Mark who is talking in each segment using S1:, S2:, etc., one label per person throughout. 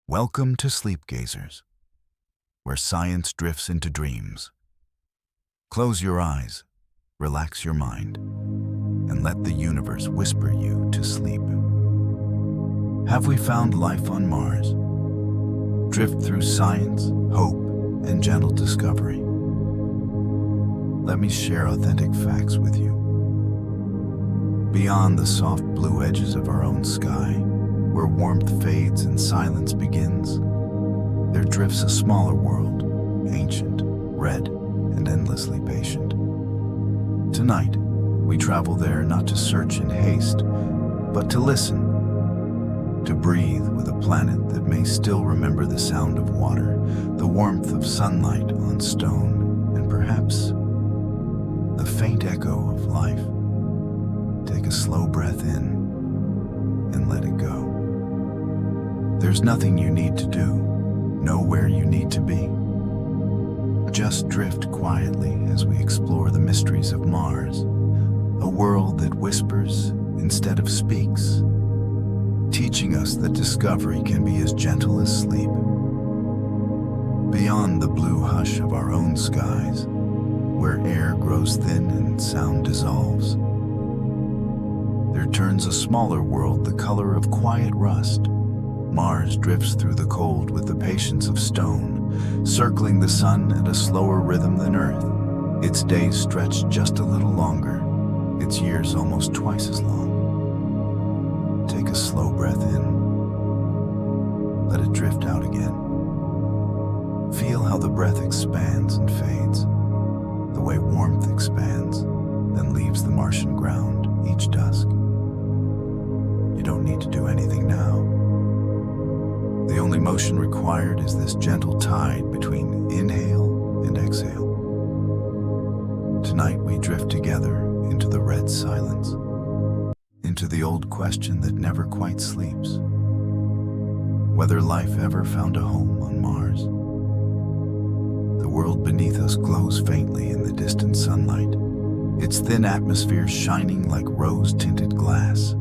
S1: Welcome to Sleep Gazers, where science drifts into dreams. Close your eyes, relax your mind, and let the universe whisper you to sleep. Have we found life on Mars? Drift through science, hope, and gentle discovery. Let me share authentic facts with you. Beyond the soft blue edges of our own sky, where warmth fades and silence begins, there drifts a smaller world, ancient, red, and endlessly patient. Tonight, we travel there not to search in haste, but to listen, to breathe with a planet that may still remember the sound of water, the warmth of sunlight on stone, and perhaps the faint echo of life. Take a slow breath in and let it go. There's nothing you need to do, nowhere you need to be. Just drift quietly as we explore the mysteries of Mars, a world that whispers instead of speaks, teaching us that discovery can be as gentle as sleep. Beyond the blue hush of our own skies, where air grows thin and sound dissolves, there turns a smaller world the color of quiet rust. Mars drifts through the cold with the patience of stone, circling the sun at a slower rhythm than Earth. Its days stretch just a little longer, its years almost twice as long. Take a slow breath in, let it drift out again. Feel how the breath expands and fades, the way warmth expands, then leaves the Martian ground each dusk. You don't need to do anything now. The only motion required is this gentle tide between inhale and exhale. Tonight we drift together into the red silence, into the old question that never quite sleeps: whether life ever found a home on Mars. The world beneath us glows faintly in the distant sunlight, its thin atmosphere shining like rose-tinted glass.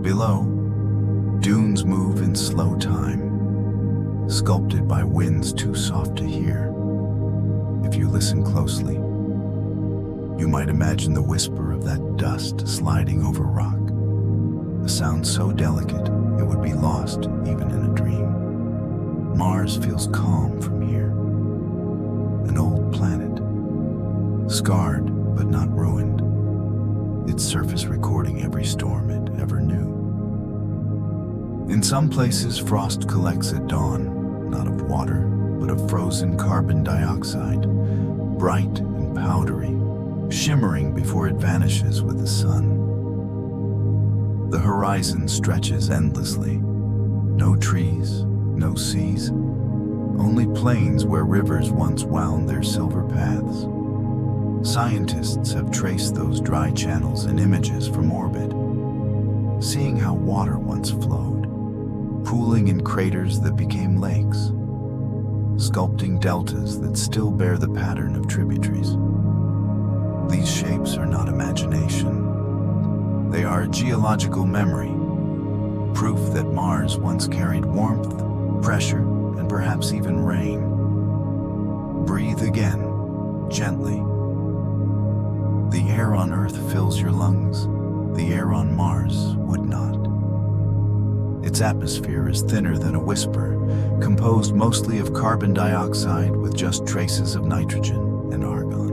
S1: Below, dunes move in slow time, sculpted by winds too soft to hear. If you listen closely, you might imagine the whisper of that dust sliding over rock, a sound so delicate it would be lost even in a dream. Mars feels calm from here, an old planet, scarred but not ruined, its surface recording every storm it ever knew. In some places, frost collects at dawn, not of water, but of frozen carbon dioxide, bright and powdery, shimmering before it vanishes with the sun. The horizon stretches endlessly. No trees, no seas, only plains where rivers once wound their silver paths. Scientists have traced those dry channels in images from orbit, seeing how water once flowed, pooling in craters that became lakes, sculpting deltas that still bear the pattern of tributaries. These shapes are not imagination. They are a geological memory, proof that Mars once carried warmth, pressure, and perhaps even rain. Breathe again, gently. The air on Earth fills your lungs. The air on Mars would not. Its atmosphere is thinner than a whisper, composed mostly of carbon dioxide with just traces of nitrogen and argon.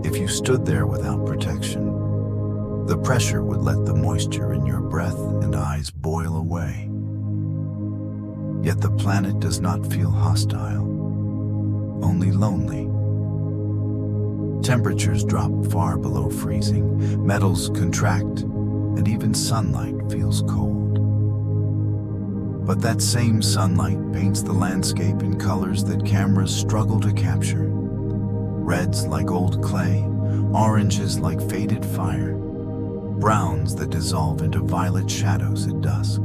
S1: If you stood there without protection, the pressure would let the moisture in your breath and eyes boil away. Yet the planet does not feel hostile, only lonely. Temperatures drop far below freezing, metals contract, and even sunlight feels cold. But that same sunlight paints the landscape in colors that cameras struggle to capture. Reds like old clay, oranges like faded fire, browns that dissolve into violet shadows at dusk.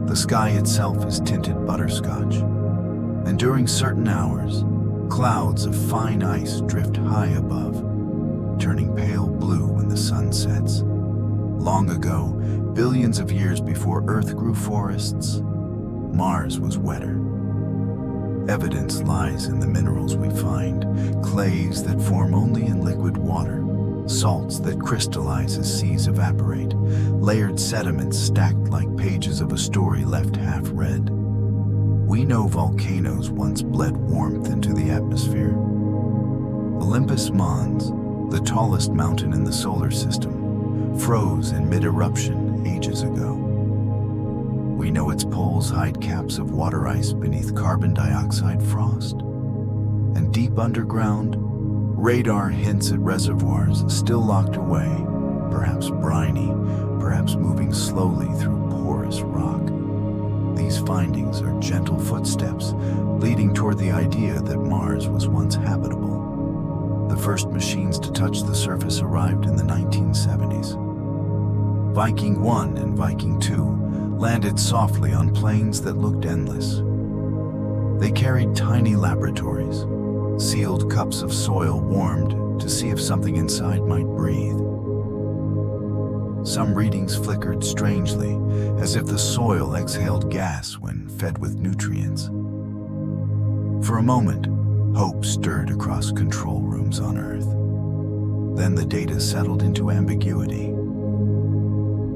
S1: The sky itself is tinted butterscotch, and during certain hours, clouds of fine ice drift high above, turning pale blue when the sun sets. Long ago, billions of years before Earth grew forests, Mars was wetter. Evidence lies in the minerals we find, clays that form only in liquid water, salts that crystallize as seas evaporate, layered sediments stacked like pages of a story left half read. We know volcanoes once bled warmth into the atmosphere. Olympus Mons, the tallest mountain in the solar system, froze in mid-eruption ages ago. We know its poles hide caps of water ice beneath carbon dioxide frost. And deep underground, radar hints at reservoirs still locked away, perhaps briny, perhaps moving slowly through porous rock. These findings are gentle footsteps leading toward the idea that Mars was once habitable. The first machines to touch the surface arrived in the 1970s. Viking 1 and Viking 2 landed softly on plains that looked endless. They carried tiny laboratories, sealed cups of soil warmed to see if something inside might breathe. Some readings flickered strangely, as if the soil exhaled gas when fed with nutrients. For a moment, hope stirred across control rooms on Earth. Then the data settled into ambiguity.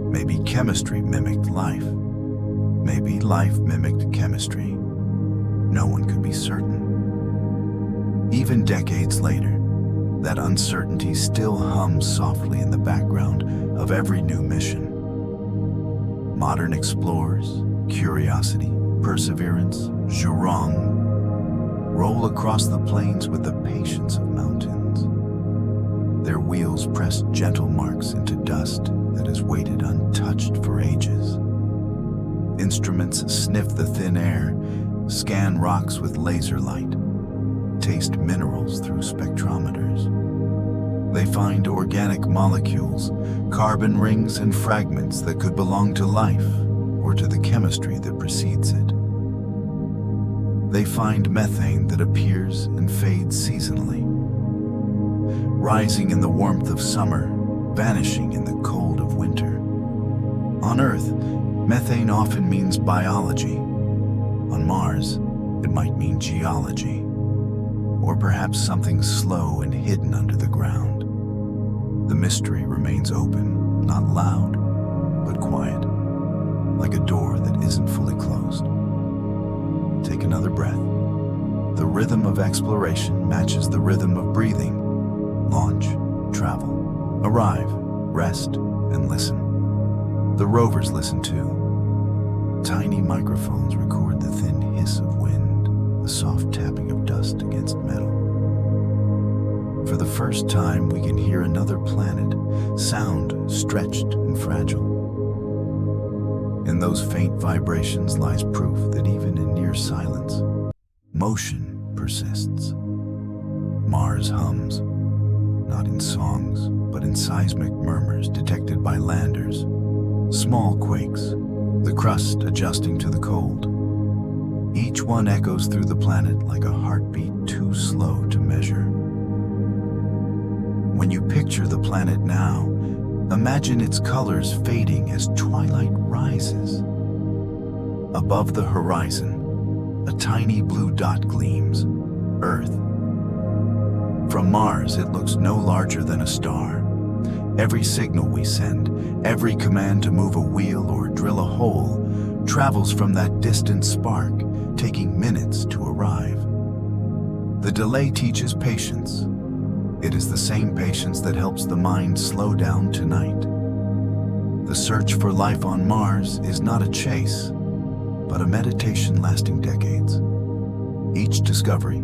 S1: Maybe chemistry mimicked life. Maybe life mimicked chemistry. No one could be certain. Even decades later, that uncertainty still hums softly in the background of every new mission. Modern explorers, Curiosity, Perseverance, Zhurong, roll across the plains with the patience of mountains. Their wheels press gentle marks into dust that has waited untouched for ages. Instruments sniff the thin air, scan rocks with laser light, taste minerals through spectrometers. They find organic molecules, carbon rings and fragments that could belong to life or to the chemistry that precedes it. They find methane that appears and fades seasonally, rising in the warmth of summer, vanishing in the cold of winter. On Earth, methane often means biology. On Mars, it might mean geology, or perhaps something slow and hidden under the ground. The mystery remains open, not loud, but quiet, like a door that isn't fully closed. Take another breath. The rhythm of exploration matches the rhythm of breathing. Launch, travel, arrive, rest, and listen. The rovers listen too. Tiny microphones record the thin hiss of wind, the soft tapping of dust against metal. For the first time, we can hear another planet, sound stretched and fragile. In those faint vibrations lies proof that even in near silence, motion persists. Mars hums, not in songs, but in seismic murmurs detected by landers. Small quakes, the crust adjusting to the cold. Each one echoes through the planet like a heartbeat too slow to measure. When you picture the planet now, imagine its colors fading as twilight rises. Above the horizon, a tiny blue dot gleams, Earth. From Mars, it looks no larger than a star. Every signal we send, every command to move a wheel or drill a hole, travels from that distant spark, taking minutes to arrive. The delay teaches patience. It is the same patience that helps the mind slow down tonight. The search for life on Mars is not a chase, but a meditation lasting decades. Each discovery,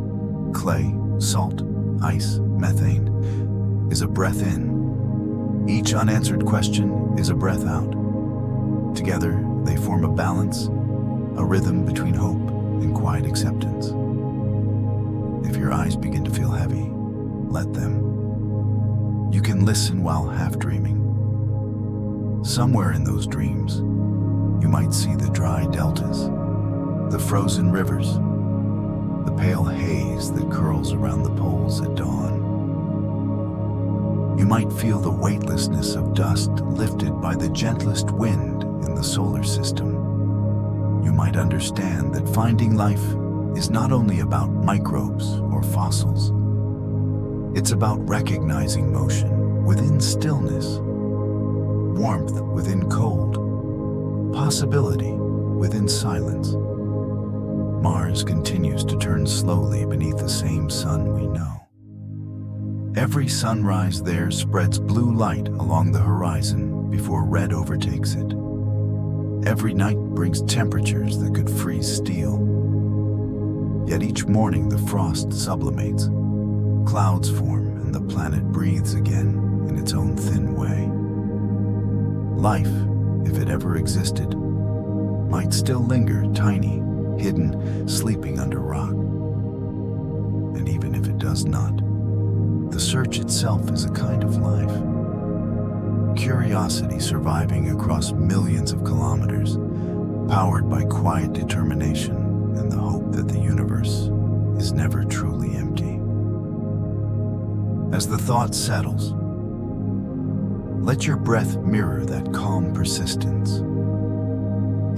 S1: clay, salt, ice, methane, is a breath in. Each unanswered question is a breath out. Together, they form a balance, a rhythm between hope and quiet acceptance. If your eyes begin to feel heavy, let them. You can listen while half dreaming. Somewhere in those dreams, you might see the dry deltas, the frozen rivers, the pale haze that curls around the poles at dawn. You might feel the weightlessness of dust lifted by the gentlest wind in the solar system. You might understand that finding life is not only about microbes or fossils. It's about recognizing motion within stillness, warmth within cold, possibility within silence. Mars continues to turn slowly beneath the same sun we know. Every sunrise there spreads blue light along the horizon before red overtakes it. Every night brings temperatures that could freeze steel. Yet each morning the frost sublimates, clouds form, and the planet breathes again in its own thin way. Life, if it ever existed, might still linger tiny, hidden, sleeping under rock. And even if it does not, the search itself is a kind of life. Curiosity surviving across millions of kilometers, powered by quiet determination and the hope that the universe is never truly empty. As the thought settles, let your breath mirror that calm persistence.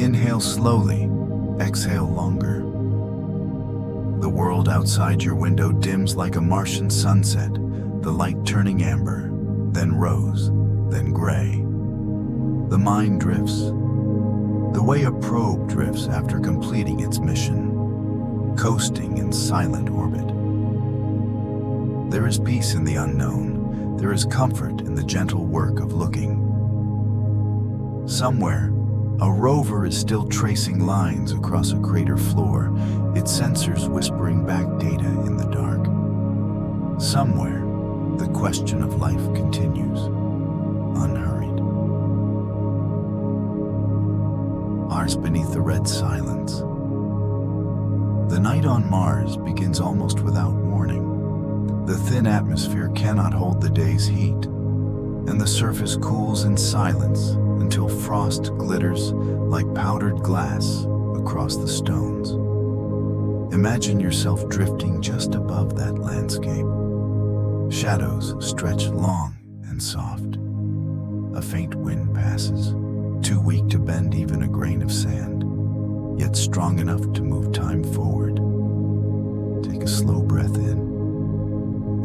S1: Inhale slowly, exhale longer. The world outside your window dims like a Martian sunset, the light turning amber, then rose, then gray. The mind drifts, the way a probe drifts after completing its mission, coasting in silent orbit. There is peace in the unknown. There is comfort in the gentle work of looking. Somewhere, a rover is still tracing lines across a crater floor, its sensors whispering back data in the dark. Somewhere, the question of life continues, unhurried. Ours beneath the red silence. The night on Mars begins almost without warning. The thin atmosphere cannot hold the day's heat, and the surface cools in silence until frost glitters like powdered glass across the stones. Imagine yourself drifting just above that landscape. Shadows stretch long and soft. A faint wind passes, too weak to bend even a grain of sand, yet strong enough to move time forward. Take a slow breath in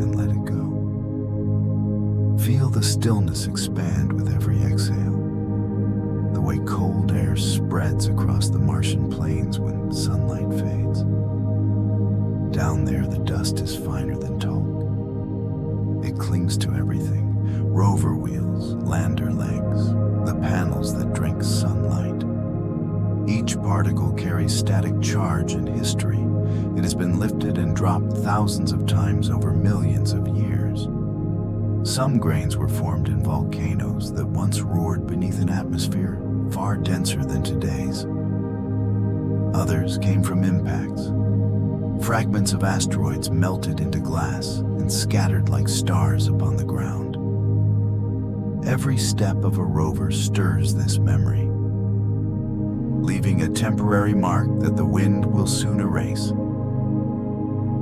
S1: and let it go. Feel the stillness expand with every exhale, the way cold air spreads across the Martian plains when sunlight fades. Down there, the dust is finer than talc. It clings to everything: rover wheels, lander legs, the panels that drink sunlight. Each particle carries static charge and history. It has been lifted and dropped thousands of times over millions of years. Some grains were formed in volcanoes that once roared beneath an atmosphere far denser than today's. Others came from impacts. Fragments of asteroids melted into glass and scattered like stars upon the ground. Every step of a rover stirs this memory, leaving a temporary mark that the wind will soon erase.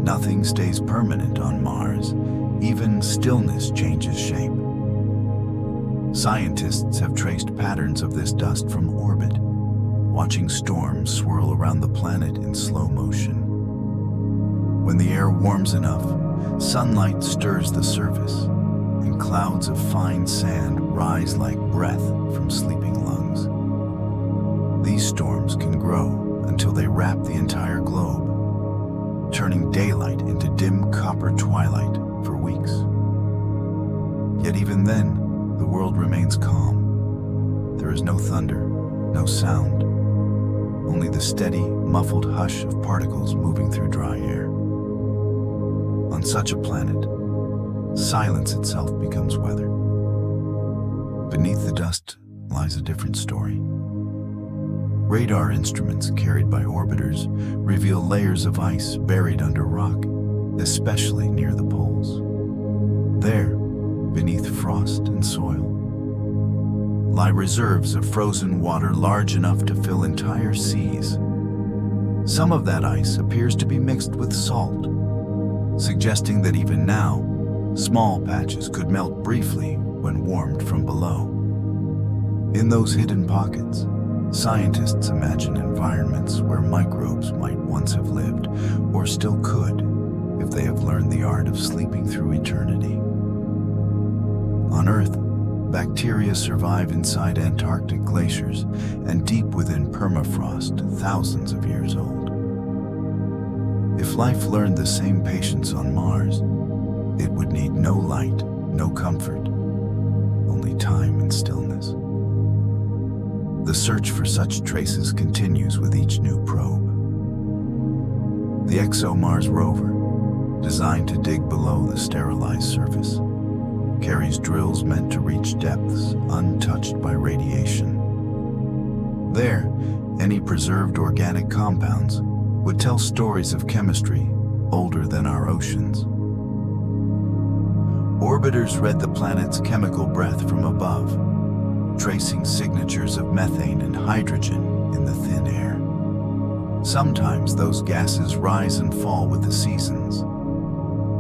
S1: Nothing stays permanent on Mars. Even stillness changes shape. Scientists have traced patterns of this dust from orbit, watching storms swirl around the planet in slow motion. When the air warms enough, sunlight stirs the surface, and clouds of fine sand rise like breath from sleeping lungs. These storms can grow until they wrap the entire globe, turning daylight into dim copper twilight for weeks. Yet even then, the world remains calm. There is no thunder, no sound, only the steady, muffled hush of particles moving through dry air. On such a planet, silence itself becomes weather. Beneath the dust lies a different story. Radar instruments carried by orbiters reveal layers of ice buried under rock, especially near the poles. There, beneath frost and soil, lie reserves of frozen water large enough to fill entire seas. Some of that ice appears to be mixed with salt, suggesting that even now, Small patches could melt briefly when warmed from below. In those hidden pockets, scientists imagine environments where microbes might once have lived, or still could, if they have learned the art of sleeping through eternity. On Earth, bacteria survive inside Antarctic glaciers and deep within permafrost, thousands of years old. If life learned the same patience on Mars, it would need no light, no comfort, only time and stillness. The search for such traces continues with each new probe. The ExoMars rover, designed to dig below the sterilized surface, carries drills meant to reach depths untouched by radiation. There, any preserved organic compounds would tell stories of chemistry older than our oceans. Orbiters read the planet's chemical breath from above, tracing signatures of methane and hydrogen in the thin air. Sometimes those gases rise and fall with the seasons,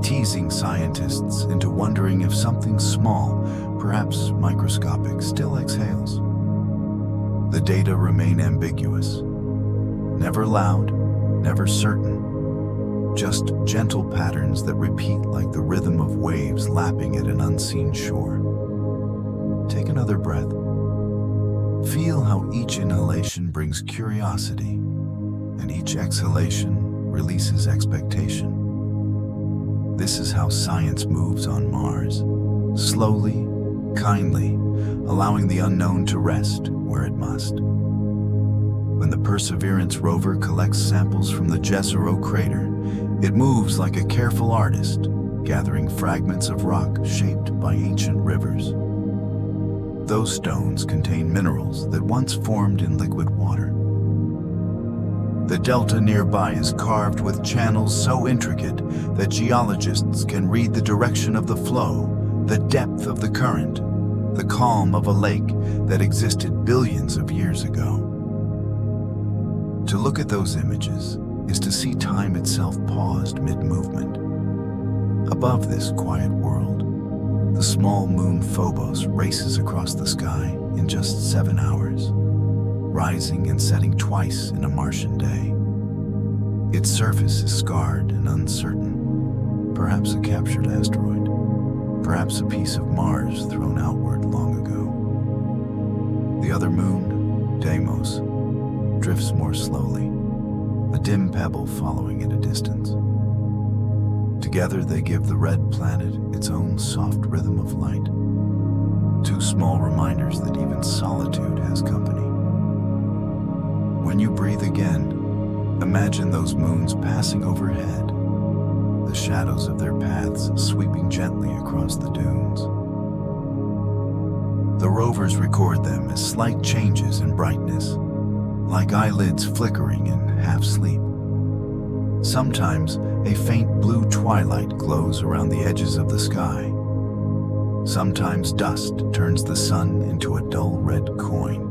S1: teasing scientists into wondering if something small, perhaps microscopic, still exhales. The data remain ambiguous, never loud, never certain, just gentle patterns that repeat like the rhythm of waves lapping at an unseen shore. Take another breath. Feel how each inhalation brings curiosity, and each exhalation releases expectation. This is how science moves on Mars, slowly, kindly, allowing the unknown to rest where it must. When the Perseverance rover collects samples from the Jezero crater, it moves like a careful artist, gathering fragments of rock shaped by ancient rivers. Those stones contain minerals that once formed in liquid water. The delta nearby is carved with channels so intricate that geologists can read the direction of the flow, the depth of the current, the calm of a lake that existed billions of years ago. To look at those images is to see time itself paused mid-movement. Above this quiet world, the small moon Phobos races across the sky in just 7 hours, rising and setting twice in a Martian day. Its surface is scarred and uncertain, perhaps a captured asteroid, perhaps a piece of Mars thrown outward long ago. The other moon, Deimos, drifts more slowly, a dim pebble following at a distance. Together they give the red planet its own soft rhythm of light, two small reminders that even solitude has company. When you breathe again, imagine those moons passing overhead, the shadows of their paths sweeping gently across the dunes. The rovers record them as slight changes in brightness, like eyelids flickering in half-sleep. Sometimes a faint blue twilight glows around the edges of the sky. Sometimes dust turns the sun into a dull red coin.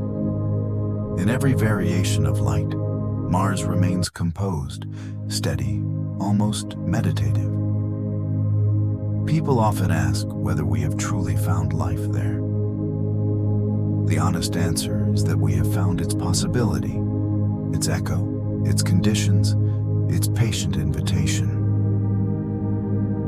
S1: In every variation of light, Mars remains composed, steady, almost meditative. People often ask whether we have truly found life there. The honest answer is that we have found its possibility, its echo, its conditions, its patient invitation.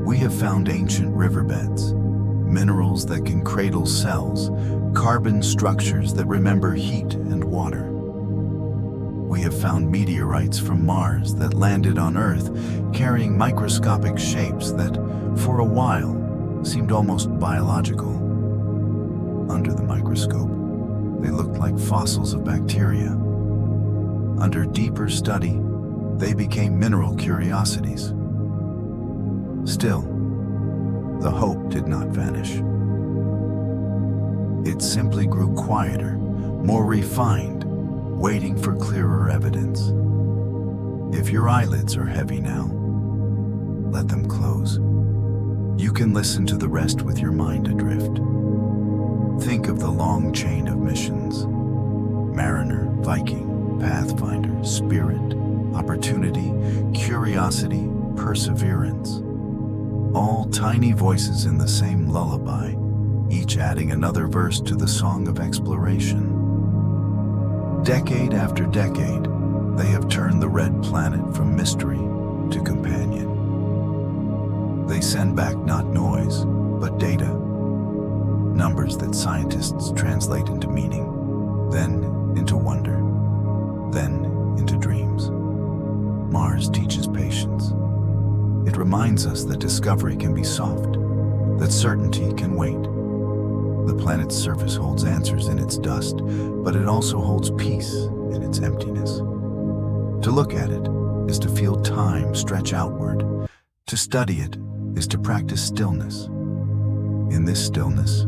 S1: We have found ancient riverbeds, minerals that can cradle cells, carbon structures that remember heat and water. We have found meteorites from Mars that landed on Earth, carrying microscopic shapes that, for a while, seemed almost biological. Under the microscope, they looked like fossils of bacteria. Under deeper study, they became mineral curiosities. Still, the hope did not vanish. It simply grew quieter, more refined, waiting for clearer evidence. If your eyelids are heavy now, let them close. You can listen to the rest with your mind adrift. Think of the long chain of missions: Mariner, Viking, Pathfinder, Spirit, Opportunity, Curiosity, Perseverance. all tiny voices in the same lullaby, each adding another verse to the song of exploration. Decade after decade, they have turned the red planet from mystery to companion. They send back not noise, but data, numbers that scientists translate into meaning, then into wonder, then into dreams. Mars teaches patience. It reminds us that discovery can be soft, that certainty can wait. The planet's surface holds answers in its dust, but it also holds peace in its emptiness. To look at it is to feel time stretch outward. To study it is to practice stillness. In this stillness,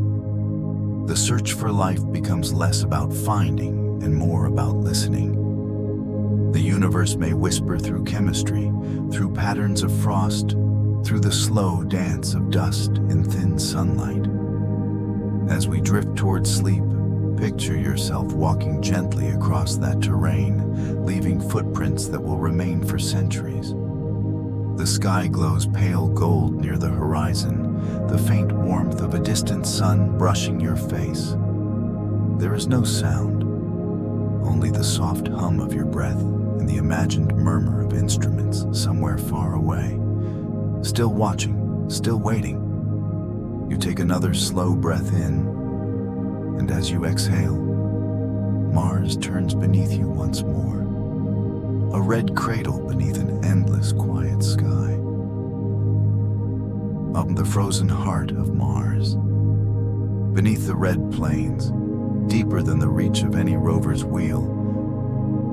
S1: the search for life becomes less about finding and more about listening. The universe may whisper through chemistry, through patterns of frost, through the slow dance of dust in thin sunlight. As we drift towards sleep, picture yourself walking gently across that terrain, leaving footprints that will remain for centuries. The sky glows pale gold near the horizon, the faint warmth of a distant sun brushing your face. There is no sound, only the soft hum of your breath and the imagined murmur of instruments somewhere far away. Still watching, still waiting. You take another slow breath in, and as you exhale, Mars turns beneath you once more, a red cradle beneath an endless quiet sky. Up in the frozen heart of Mars, beneath the red plains, deeper than the reach of any rover's wheel,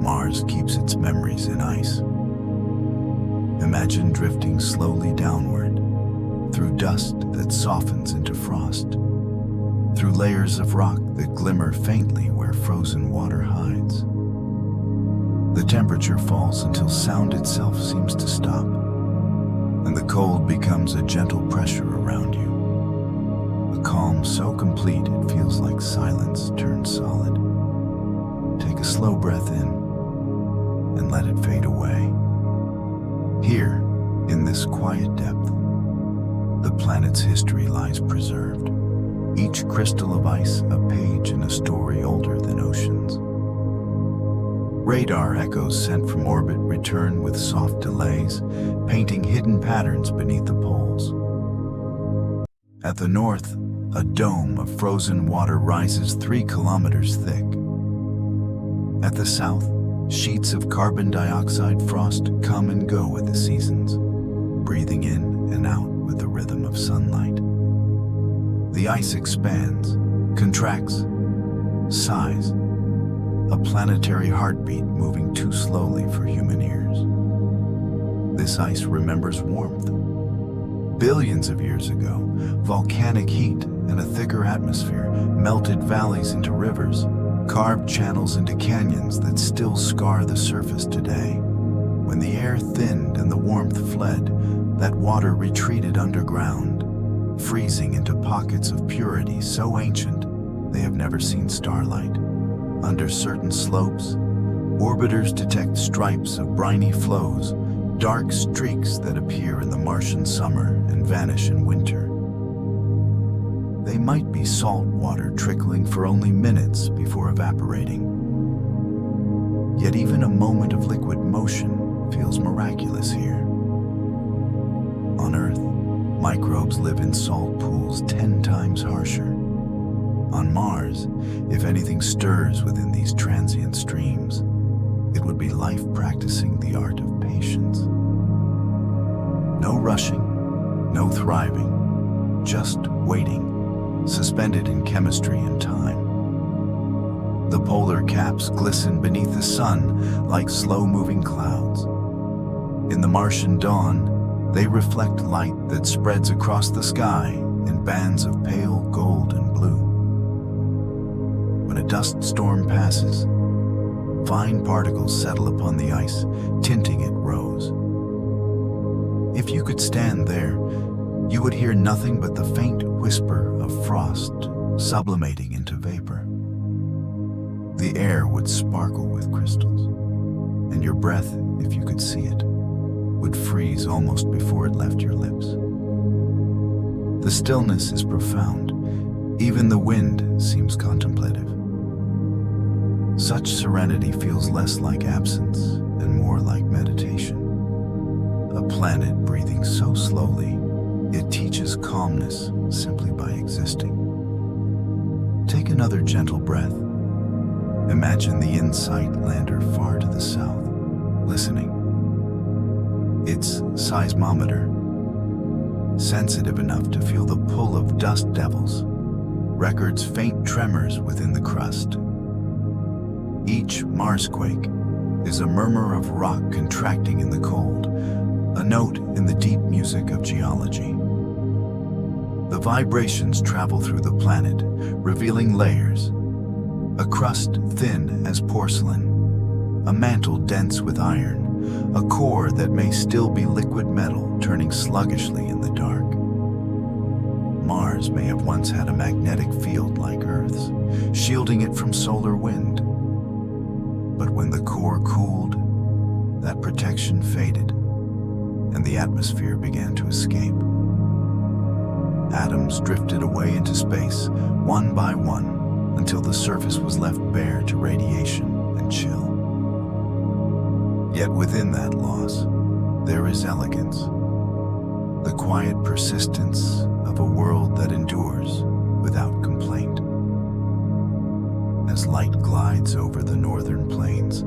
S1: Mars keeps its memories in ice. Imagine drifting slowly downward, through dust that softens into frost, through layers of rock that glimmer faintly where frozen water hides. The temperature falls until sound itself seems to stop, and the cold becomes a gentle pressure around you. A calm so complete it feels like silence turned solid. Take a slow breath in and let it fade away. Here, in this quiet depth, the planet's history lies preserved, each crystal of ice a page in a story older than oceans. Radar echoes sent from orbit return with soft delays, painting hidden patterns beneath the poles. At the north, a dome of frozen water rises 3 kilometers thick. At the south, sheets of carbon dioxide frost come and go with the seasons, breathing in and out with the rhythm of sunlight. The ice expands, contracts, sighs, a planetary heartbeat moving too slowly for human ears. This ice remembers warmth. Billions of years ago, volcanic heat and a thicker atmosphere melted valleys into rivers, carved channels into canyons that still scar the surface today. When the air thinned and the warmth fled, that water retreated underground, freezing into pockets of purity so ancient they have never seen starlight. Under certain slopes, orbiters detect stripes of briny flows, dark streaks that appear in the Martian summer and vanish in winter. They might be salt water trickling for only minutes before evaporating. Yet even a moment of liquid motion feels miraculous here. On Earth, microbes live in salt pools 10 times harsher. On Mars, if anything stirs within these transient streams, it would be life practicing the art of patience. No rushing, no thriving, just waiting, suspended in chemistry and time. The polar caps glisten beneath the sun like slow-moving clouds. In the Martian dawn, they reflect light that spreads across the sky in bands of pale gold and blue. When a dust storm passes, fine particles settle upon the ice, tinting it rose. If you could stand there, you would hear nothing but the faint whisper of frost sublimating into vapor. The air would sparkle with crystals, and your breath, if you could see it, would freeze almost before it left your lips. The stillness is profound. Even the wind seems contemplative. Such serenity feels less like absence and more like meditation. A planet breathing so slowly, it teaches calmness simply by existing. Take another gentle breath. Imagine the InSight lander far to the south, listening. Its seismometer, sensitive enough to feel the pull of dust devils, records faint tremors within the crust. Each Marsquake is a murmur of rock contracting in the cold, a note in the deep music of geology. The vibrations travel through the planet, revealing layers. A crust thin as porcelain, a mantle dense with iron, a core that may still be liquid metal turning sluggishly in the dark. Mars may have once had a magnetic field like Earth's, shielding it from solar wind. But when the core cooled, that protection faded, and the atmosphere began to escape. Atoms drifted away into space, one by one, until the surface was left bare to radiation and chill. Yet within that loss, there is elegance, the quiet persistence of a world that endures without complaint. As light glides over the northern plains,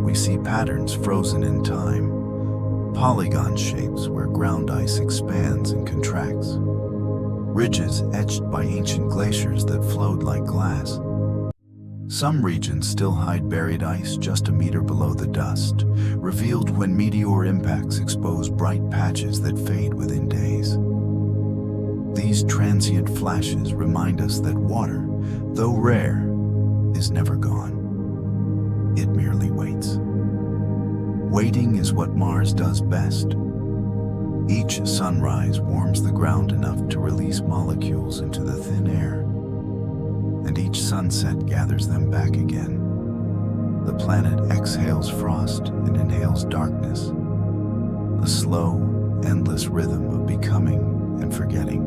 S1: we see patterns frozen in time, polygon shapes where ground ice expands and contracts, ridges etched by ancient glaciers that flowed like glass. Some regions still hide buried ice just a meter below the dust, revealed when meteor impacts expose bright patches that fade within days. These transient flashes remind us that water, though rare, is never gone. It merely waits. Waiting is what Mars does best. Each sunrise warms the ground enough to release molecules into the thin air, and each sunset gathers them back again. The planet exhales frost and inhales darkness, a slow, endless rhythm of becoming and forgetting.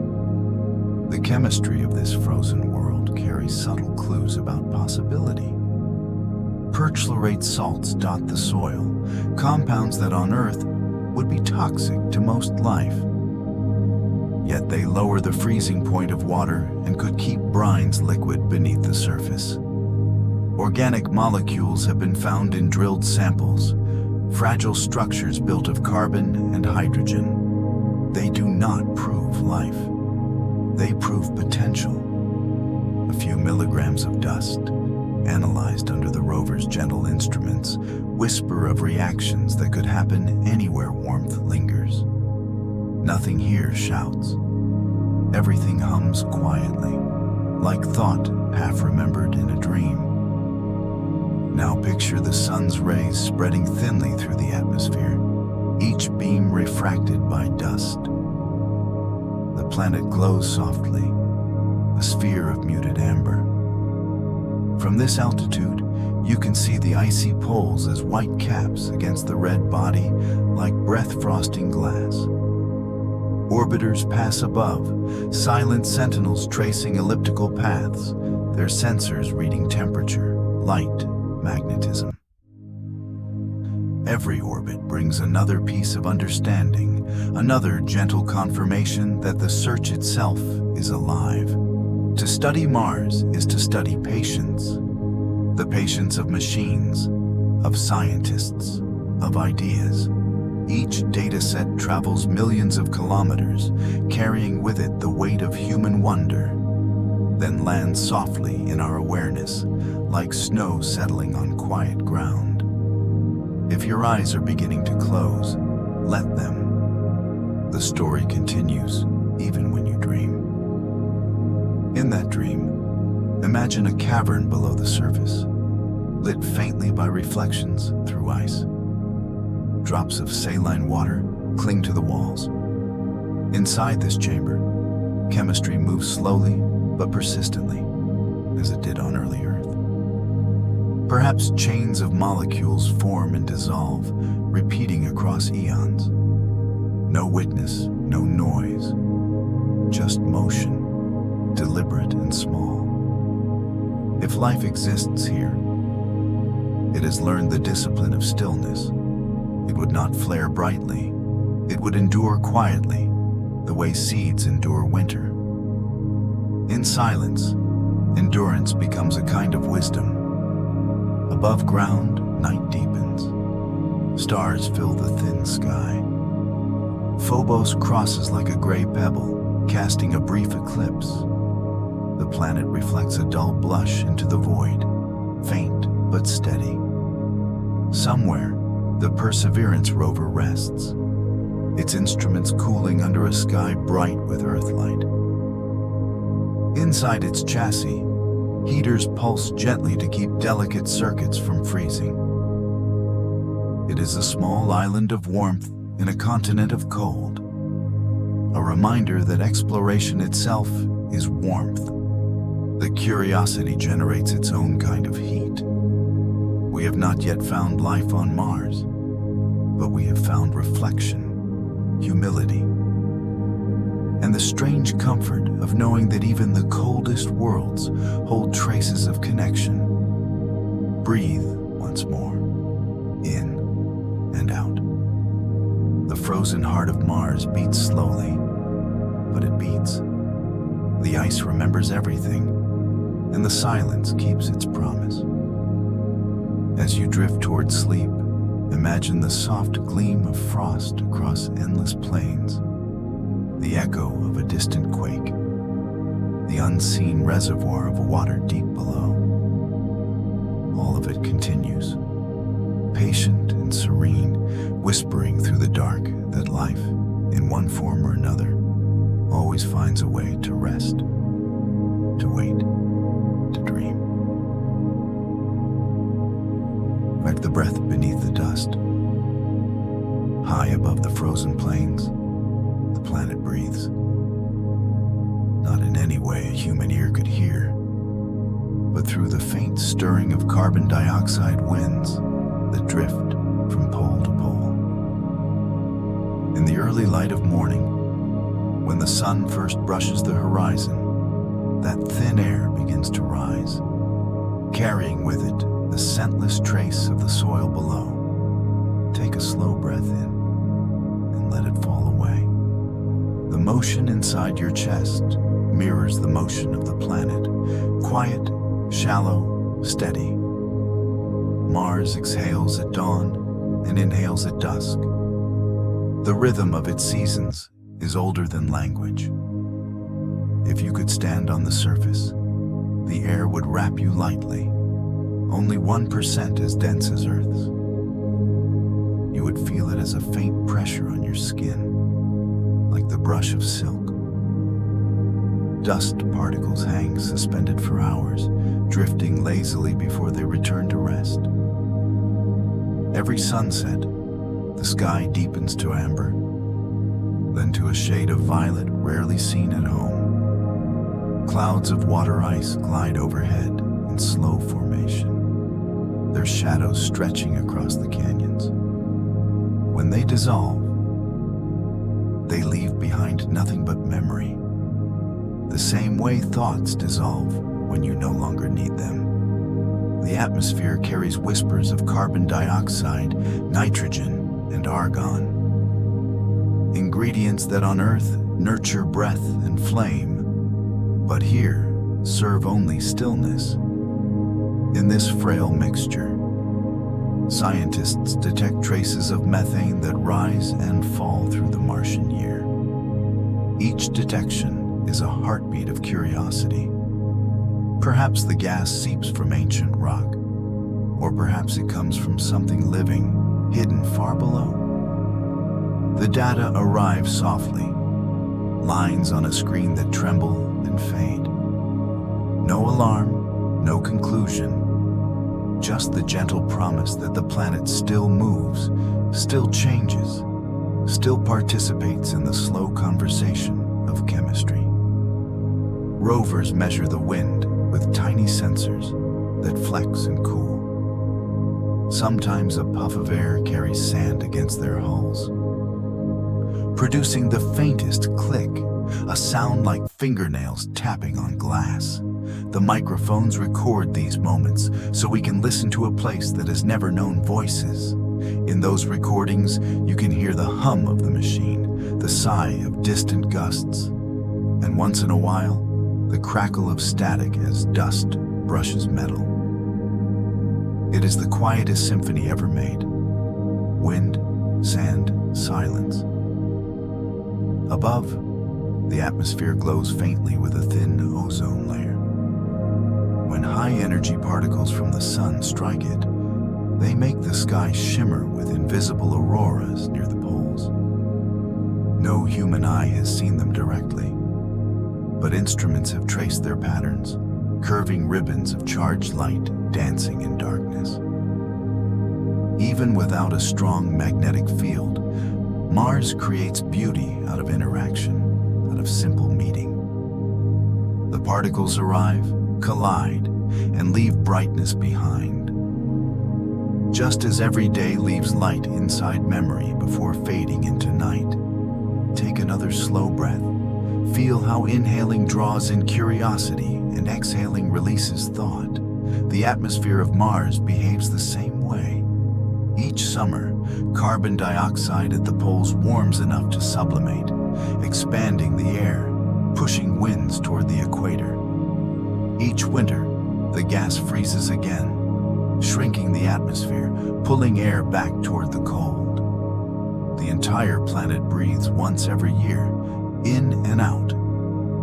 S1: The chemistry of this frozen world carries subtle clues about possibility. Perchlorate salts dot the soil, compounds that on Earth would be toxic to most life. Yet they lower the freezing point of water and could keep brines liquid beneath the surface. Organic molecules have been found in drilled samples, fragile structures built of carbon and hydrogen. They do not prove life. They prove potential. A few milligrams of dust, analyzed under the rover's gentle instruments, whisper of reactions that could happen anywhere warmth lingers. Nothing here shouts. Everything hums quietly, like thought half remembered in a dream. Now picture the sun's rays spreading thinly through the atmosphere, each beam refracted by dust. The planet glows softly, a sphere of muted amber. From this altitude, you can see the icy poles as white caps against the red body, like breath-frosting glass. Orbiters pass above, silent sentinels tracing elliptical paths, their sensors reading temperature, light, magnetism. Every orbit brings another piece of understanding, another gentle confirmation that the search itself is alive. To study Mars is to study patience, the patience of machines, of scientists, of ideas. Each data set travels millions of kilometers, carrying with it the weight of human wonder, then lands softly in our awareness, like snow settling on quiet ground. If your eyes are beginning to close, let them. The story continues, even when you dream. In that dream, imagine a cavern below the surface, lit faintly by reflections through ice. Drops of saline water cling to the walls. Inside this chamber, chemistry moves slowly but persistently, as it did on early Earth. Perhaps chains of molecules form and dissolve, repeating across eons. No witness, no noise, just motion, deliberate and small. If life exists here, it has learned the discipline of stillness. It would not flare brightly. It would endure quietly, the way seeds endure winter. In silence, endurance becomes a kind of wisdom. Above ground, night deepens. Stars fill the thin sky. Phobos crosses like a gray pebble, casting a brief eclipse. The planet reflects a dull blush into the void, faint but steady. Somewhere, the Perseverance rover rests, its instruments cooling under a sky bright with Earthlight. Inside its chassis, heaters pulse gently to keep delicate circuits from freezing. It is a small island of warmth in a continent of cold, a reminder that exploration itself is warmth. The curiosity generates its own kind of heat. We have not yet found life on Mars, but we have found reflection, humility, and the strange comfort of knowing that even the coldest worlds hold traces of connection. Breathe once more, in and out. The frozen heart of Mars beats slowly, but it beats. The ice remembers everything, and the silence keeps its promise. As you drift toward sleep, imagine the soft gleam of frost across endless plains, the echo of a distant quake, the unseen reservoir of water deep below. All of it continues, patient and serene, whispering through the dark that life, in one form or another, always finds a way to rest, to wait, to dream. Like the breath beneath the dust. High above the frozen plains, the planet breathes. Not in any way a human ear could hear, but through the faint stirring of carbon dioxide winds that drift from pole to pole. In the early light of morning, when the sun first brushes the horizon, that thin air begins to rise, carrying with it the scentless trace of the soil below. Take a slow breath in and let it fall away. The motion inside your chest mirrors the motion of the planet, quiet, shallow, steady. Mars exhales at dawn and inhales at dusk. The rhythm of its seasons is older than language. If you could stand on the surface, the air would wrap you lightly, only 1% as dense as Earth's. You would feel it as a faint pressure on your skin, like the brush of silk. Dust particles hang suspended for hours, drifting lazily before they return to rest. Every sunset, the sky deepens to amber, then to a shade of violet rarely seen at home. Clouds of water ice glide overhead in slow formation, their shadows stretching across the canyons. When they dissolve, they leave behind nothing but memory, the same way thoughts dissolve when you no longer need them. The atmosphere carries whispers of carbon dioxide, nitrogen, and argon, ingredients that on Earth nurture breath and flame, but here serve only stillness. In this frail mixture, scientists detect traces of methane that rise and fall through the Martian year. Each detection is a heartbeat of curiosity. Perhaps the gas seeps from ancient rock, or perhaps it comes from something living, hidden far below. The data arrive softly, lines on a screen that tremble and fade. No alarm, no conclusion, just the gentle promise that the planet still moves, still changes, still participates in the slow conversation of chemistry. Rovers measure the wind with tiny sensors that flex and cool. Sometimes a puff of air carries sand against their hulls. producing the faintest click, a sound like fingernails tapping on glass. The microphones record these moments so we can listen to a place that has never known voices. In those recordings, you can hear the hum of the machine, the sigh of distant gusts, and once in a while, the crackle of static as dust brushes metal. It is the quietest symphony ever made. Wind, sand, silence. Above, the atmosphere glows faintly with a thin ozone layer. When high-energy particles from the sun strike it, they make the sky shimmer with invisible auroras near the poles. No human eye has seen them directly, but instruments have traced their patterns, curving ribbons of charged light dancing in darkness. Even without a strong magnetic field, Mars creates beauty out of interaction, out of simple meeting. The particles arrive, collide, and leave brightness behind. Just as every day leaves light inside memory before fading into night. Take another slow breath. Feel how inhaling draws in curiosity and exhaling releases thought. The atmosphere of Mars behaves the same way. Each summer, carbon dioxide at the poles warms enough to sublimate, expanding the air, pushing winds toward the equator. Each winter, the gas freezes again, shrinking the atmosphere, pulling air back toward the cold. The entire planet breathes once every year, in and out,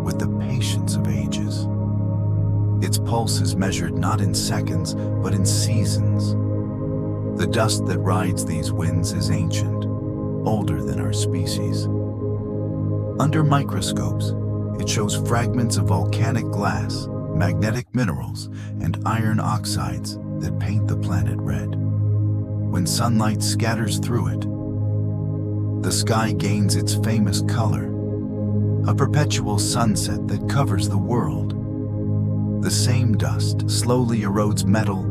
S1: with the patience of ages. Its pulse is measured not in seconds, but in seasons. The dust that rides these winds is ancient, older than our species. Under microscopes, it shows fragments of volcanic glass, magnetic minerals, and iron oxides that paint the planet red. When sunlight scatters through it, the sky gains its famous color, a perpetual sunset that covers the world. The same dust slowly erodes metal,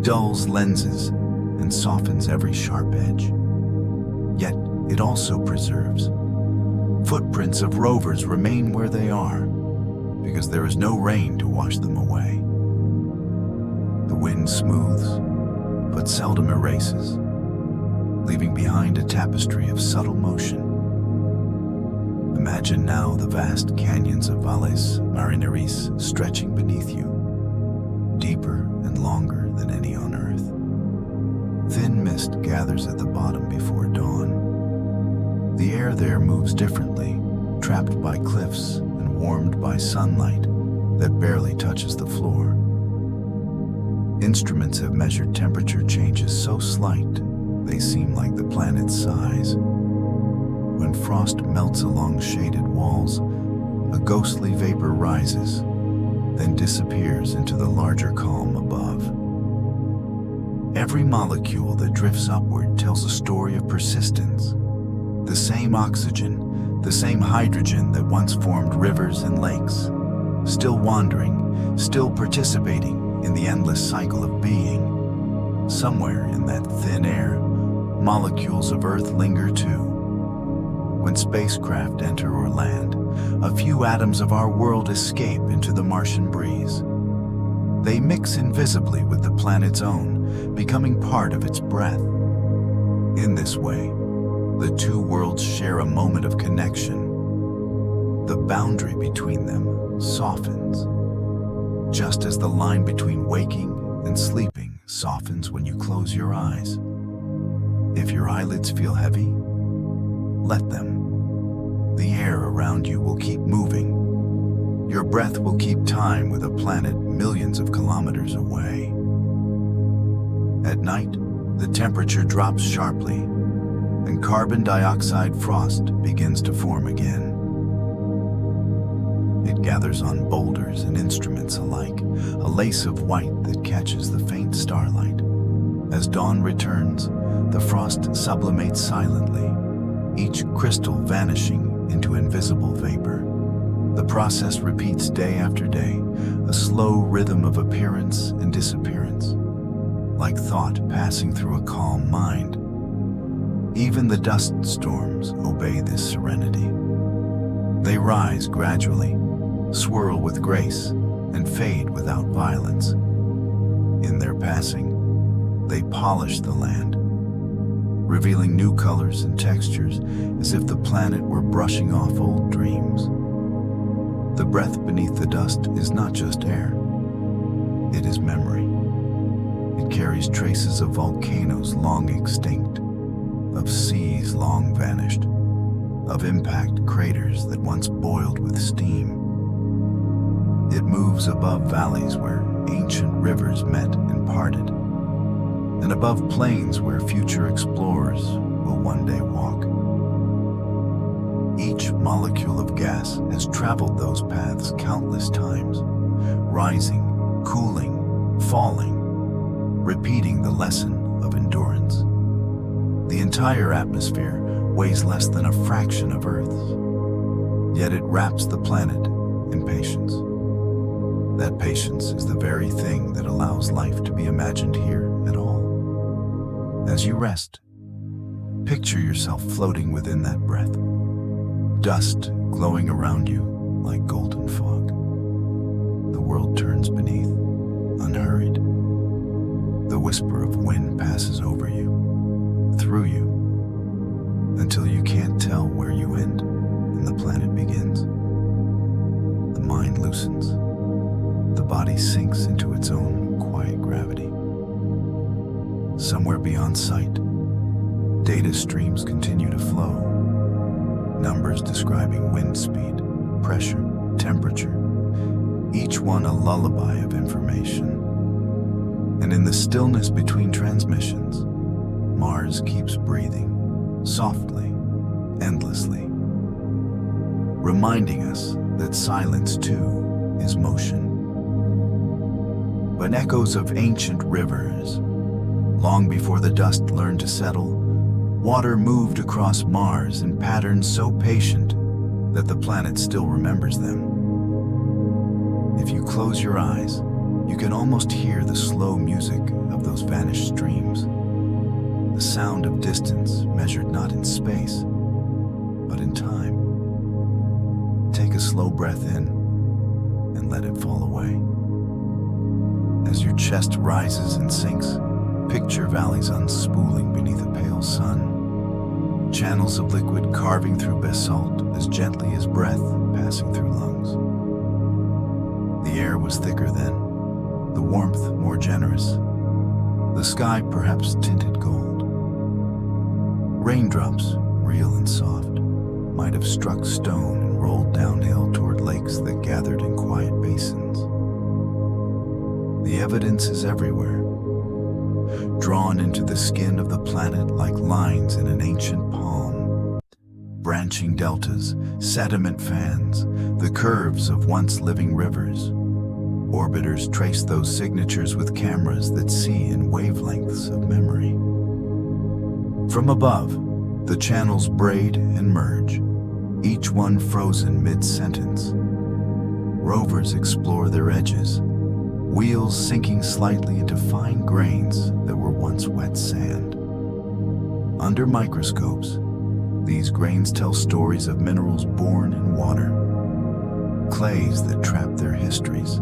S1: dulls lenses, and softens every sharp edge. Yet it also preserves. Footprints of rovers remain where they are, because there is no rain to wash them away. The wind smooths, but seldom erases, leaving behind a tapestry of subtle motion. Imagine now the vast canyons of Valles Marineris stretching beneath you, deeper and longer than any on Earth. Thin mist gathers at the bottom before dawn. The air there moves differently, trapped by cliffs and warmed by sunlight that barely touches the floor. Instruments have measured temperature changes so slight they seem like the planet's size. When frost melts along shaded walls, a ghostly vapor rises, then disappears into the larger calm above. Every molecule that drifts upward tells a story of persistence. The same oxygen, the same hydrogen that once formed rivers and lakes, still wandering, still participating in the endless cycle of being. Somewhere in that thin air, molecules of Earth linger too. When spacecraft enter or land, a few atoms of our world escape into the Martian breeze. They mix invisibly with the planet's own, becoming part of its breath. In this way, the two worlds share a moment of connection. The boundary between them softens, just as the line between waking and sleeping softens when you close your eyes. If your eyelids feel heavy, let them. The air around you will keep moving. Your breath will keep time with a planet millions of kilometers away. At night, the temperature drops sharply, and carbon dioxide frost begins to form again. It gathers on boulders and instruments alike, a lace of white that catches the faint starlight. As dawn returns, the frost sublimates silently, each crystal vanishing into invisible vapor. The process repeats day after day, a slow rhythm of appearance and disappearance, like thought passing through a calm mind. Even the dust storms obey this serenity. They rise gradually, swirl with grace, and fade without violence. In their passing, they polish the land, revealing new colors and textures as if the planet were brushing off old dreams. The breath beneath the dust is not just air, it is memory. It carries traces of volcanoes long extinct, of seas long vanished, of impact craters that once boiled with steam. It moves above valleys where ancient rivers met and parted, and above plains where future explorers will one day walk. Each molecule of gas has traveled those paths countless times, rising, cooling, falling, repeating the lesson of endurance. The entire atmosphere weighs less than a fraction of Earth's, yet it wraps the planet in patience. That patience is the very thing that allows life to be imagined here at all. As you rest, picture yourself floating within that breath, dust glowing around you like golden fog. The world turns beneath, unhurried. The whisper of wind passes over you, through you, until you can't tell where you end and the planet begins. The mind loosens. The body sinks into its own quiet gravity. Somewhere beyond sight, data streams continue to flow. Numbers describing wind speed, pressure, temperature, each one a lullaby of information. And in the stillness between transmissions, Mars keeps breathing, softly, endlessly, reminding us that silence too is motion. But echoes of ancient rivers, long before the dust learned to settle, water moved across Mars in patterns so patient that the planet still remembers them. If you close your eyes, you can almost hear the slow music of those vanished streams, the sound of distance measured not in space, but in time. Take a slow breath in and let it fall away. As your chest rises and sinks, picture valleys unspooling beneath a pale sun, channels of liquid carving through basalt as gently as breath passing through lungs. The air was thicker then, the warmth more generous, the sky perhaps tinted gold. Raindrops, real and soft, might have struck stone and rolled downhill toward lakes that gathered in quiet basins. The evidence is everywhere, drawn into the skin of the planet like lines in an ancient palm. Branching deltas, sediment fans, the curves of once living rivers. Orbiters trace those signatures with cameras that see in wavelengths of memory. From above, the channels braid and merge, each one frozen mid-sentence. Rovers explore their edges, wheels sinking slightly into fine grains that were once wet sand. Under microscopes, these grains tell stories of minerals born in water, clays that trap their histories,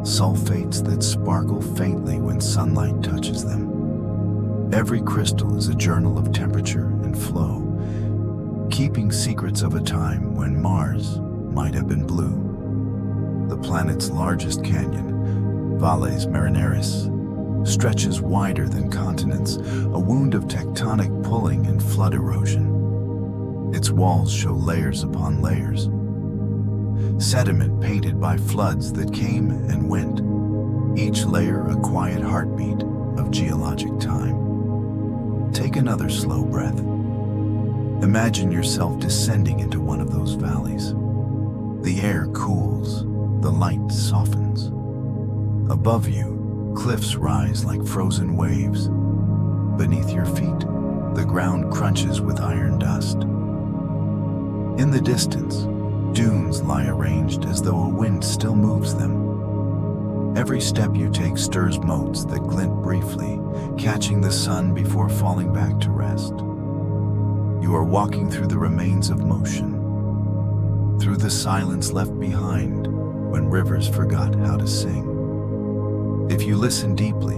S1: sulfates that sparkle faintly when sunlight touches them. Every crystal is a journal of temperature and flow, keeping secrets of a time when Mars might have been blue. The planet's largest canyon, Valles Marineris, stretches wider than continents, a wound of tectonic pulling and flood erosion. Its walls show layers upon layers, sediment painted by floods that came and went, each layer a quiet heartbeat of geologic time. Take another slow breath. Imagine yourself descending into one of those valleys. The air cools, the light softens. Above you, cliffs rise like frozen waves. Beneath your feet, the ground crunches with iron dust. In the distance, dunes lie arranged as though a wind still moves them. Every step you take stirs motes that glint briefly, catching the sun before falling back to rest. You are walking through the remains of motion, through the silence left behind when rivers forgot how to sing. If you listen deeply,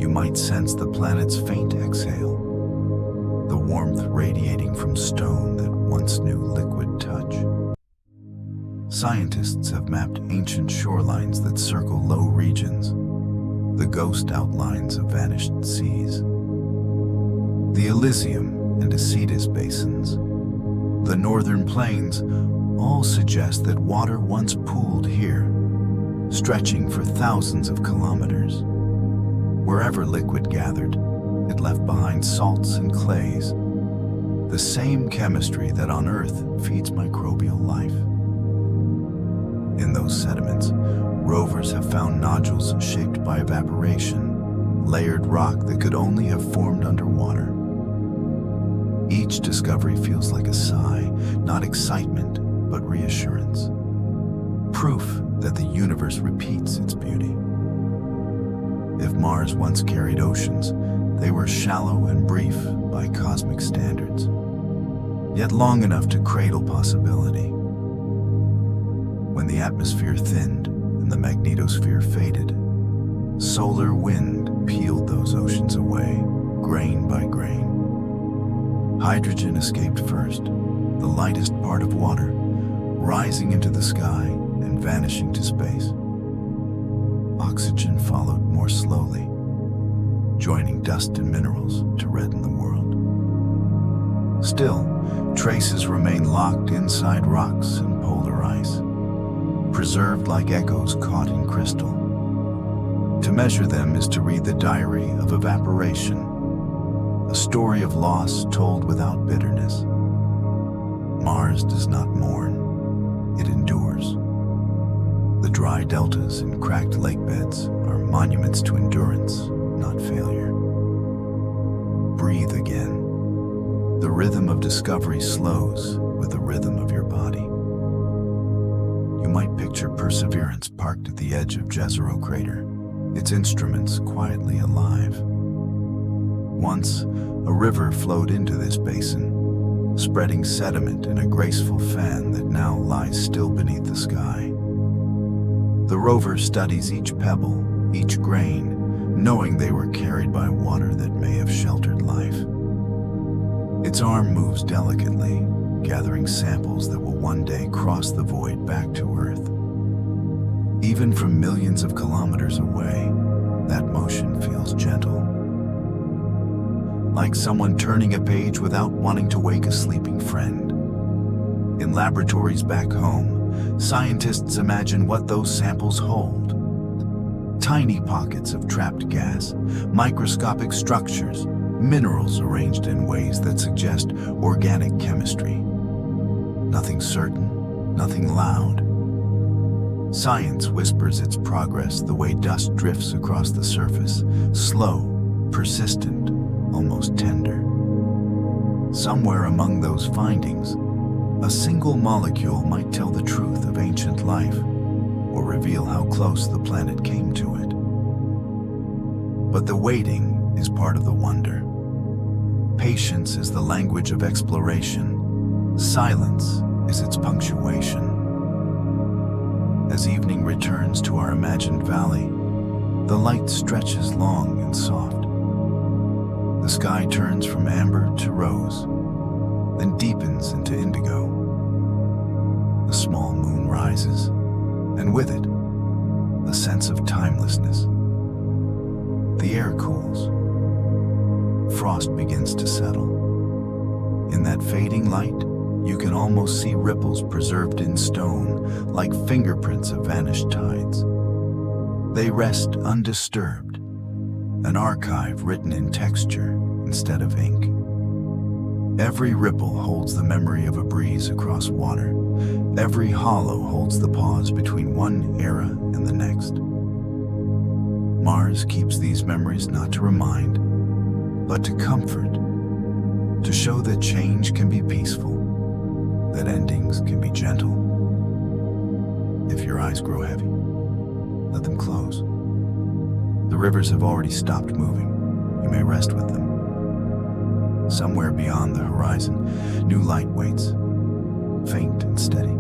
S1: you might sense the planet's faint exhale, the warmth radiating from stone that once knew liquid touch. Scientists have mapped ancient shorelines that circle low regions, the ghost outlines of vanished seas. The Elysium and Acetus basins, the northern plains, all suggest that water once pooled here, stretching for thousands of kilometers. Wherever liquid gathered, it left behind salts and clays, the same chemistry that on Earth feeds microbial life. In those sediments, rovers have found nodules shaped by evaporation, layered rock that could only have formed underwater. Each discovery feels like a sigh, not excitement, but reassurance. Proof that the universe repeats its beauty. If Mars once carried oceans, they were shallow and brief by cosmic standards, yet long enough to cradle possibility. When the atmosphere thinned and the magnetosphere faded, solar wind peeled those oceans away, grain by grain. Hydrogen escaped first, the lightest part of water, rising into the sky and vanishing to space. Oxygen followed more slowly, joining dust and minerals to redden the world. Still, traces remain locked inside rocks and polar ice, preserved like echoes caught in crystal. To measure them is to read the diary of evaporation, a story of loss told without bitterness. Mars does not mourn, it endures. The dry deltas and cracked lakebeds are monuments to endurance, not failure. Breathe again. The rhythm of discovery slows with the rhythm of your body. You might picture Perseverance parked at the edge of Jezero Crater, its instruments quietly alive. Once, a river flowed into this basin, spreading sediment in a graceful fan that now lies still beneath the sky. The rover studies each pebble, each grain, knowing they were carried by water that may have sheltered life. Its arm moves delicately, gathering samples that will one day cross the void back to Earth. Even from millions of kilometers away, that motion feels gentle. Like someone turning a page without wanting to wake a sleeping friend. In laboratories back home, scientists imagine what those samples hold. Tiny pockets of trapped gas, microscopic structures, minerals arranged in ways that suggest organic chemistry. Nothing certain, nothing loud. Science whispers its progress the way dust drifts across the surface, slow, persistent, almost tender. Somewhere among those findings, a single molecule might tell the truth of ancient life or reveal how close the planet came to it. But the waiting is part of the wonder. Patience is the language of exploration. Silence is its punctuation. As evening returns to our imagined valley, the light stretches long and soft. The sky turns from amber to rose, then deepens into indigo. The small moon rises, and with it, a sense of timelessness. The air cools. Frost begins to settle. In that fading light, you can almost see ripples preserved in stone, like fingerprints of vanished tides. They rest undisturbed, an archive written in texture instead of ink. Every ripple holds the memory of a breeze across water. Every hollow holds the pause between one era and the next. Mars keeps these memories not to remind, but to comfort, to show that change can be peaceful, that endings can be gentle. If your eyes grow heavy, let them close. The rivers have already stopped moving. You may rest with them. Somewhere beyond the horizon, new light waits, faint and steady.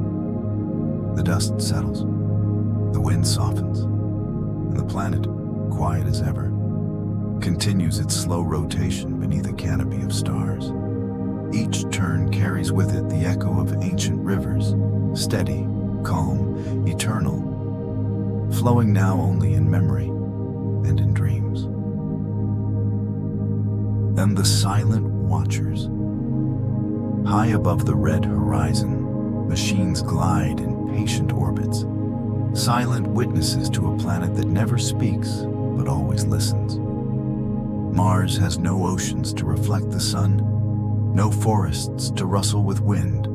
S1: The dust settles, the wind softens, and the planet, quiet as ever, continues its slow rotation beneath a canopy of stars. Each turn carries with it the echo of ancient rivers, steady, calm, eternal, flowing now only in memory and in dreams. And the silent watchers. High above the red horizon, machines glide in patient orbits, silent witnesses to a planet that never speaks but always listens. Mars has no oceans to reflect the sun, no forests to rustle with wind.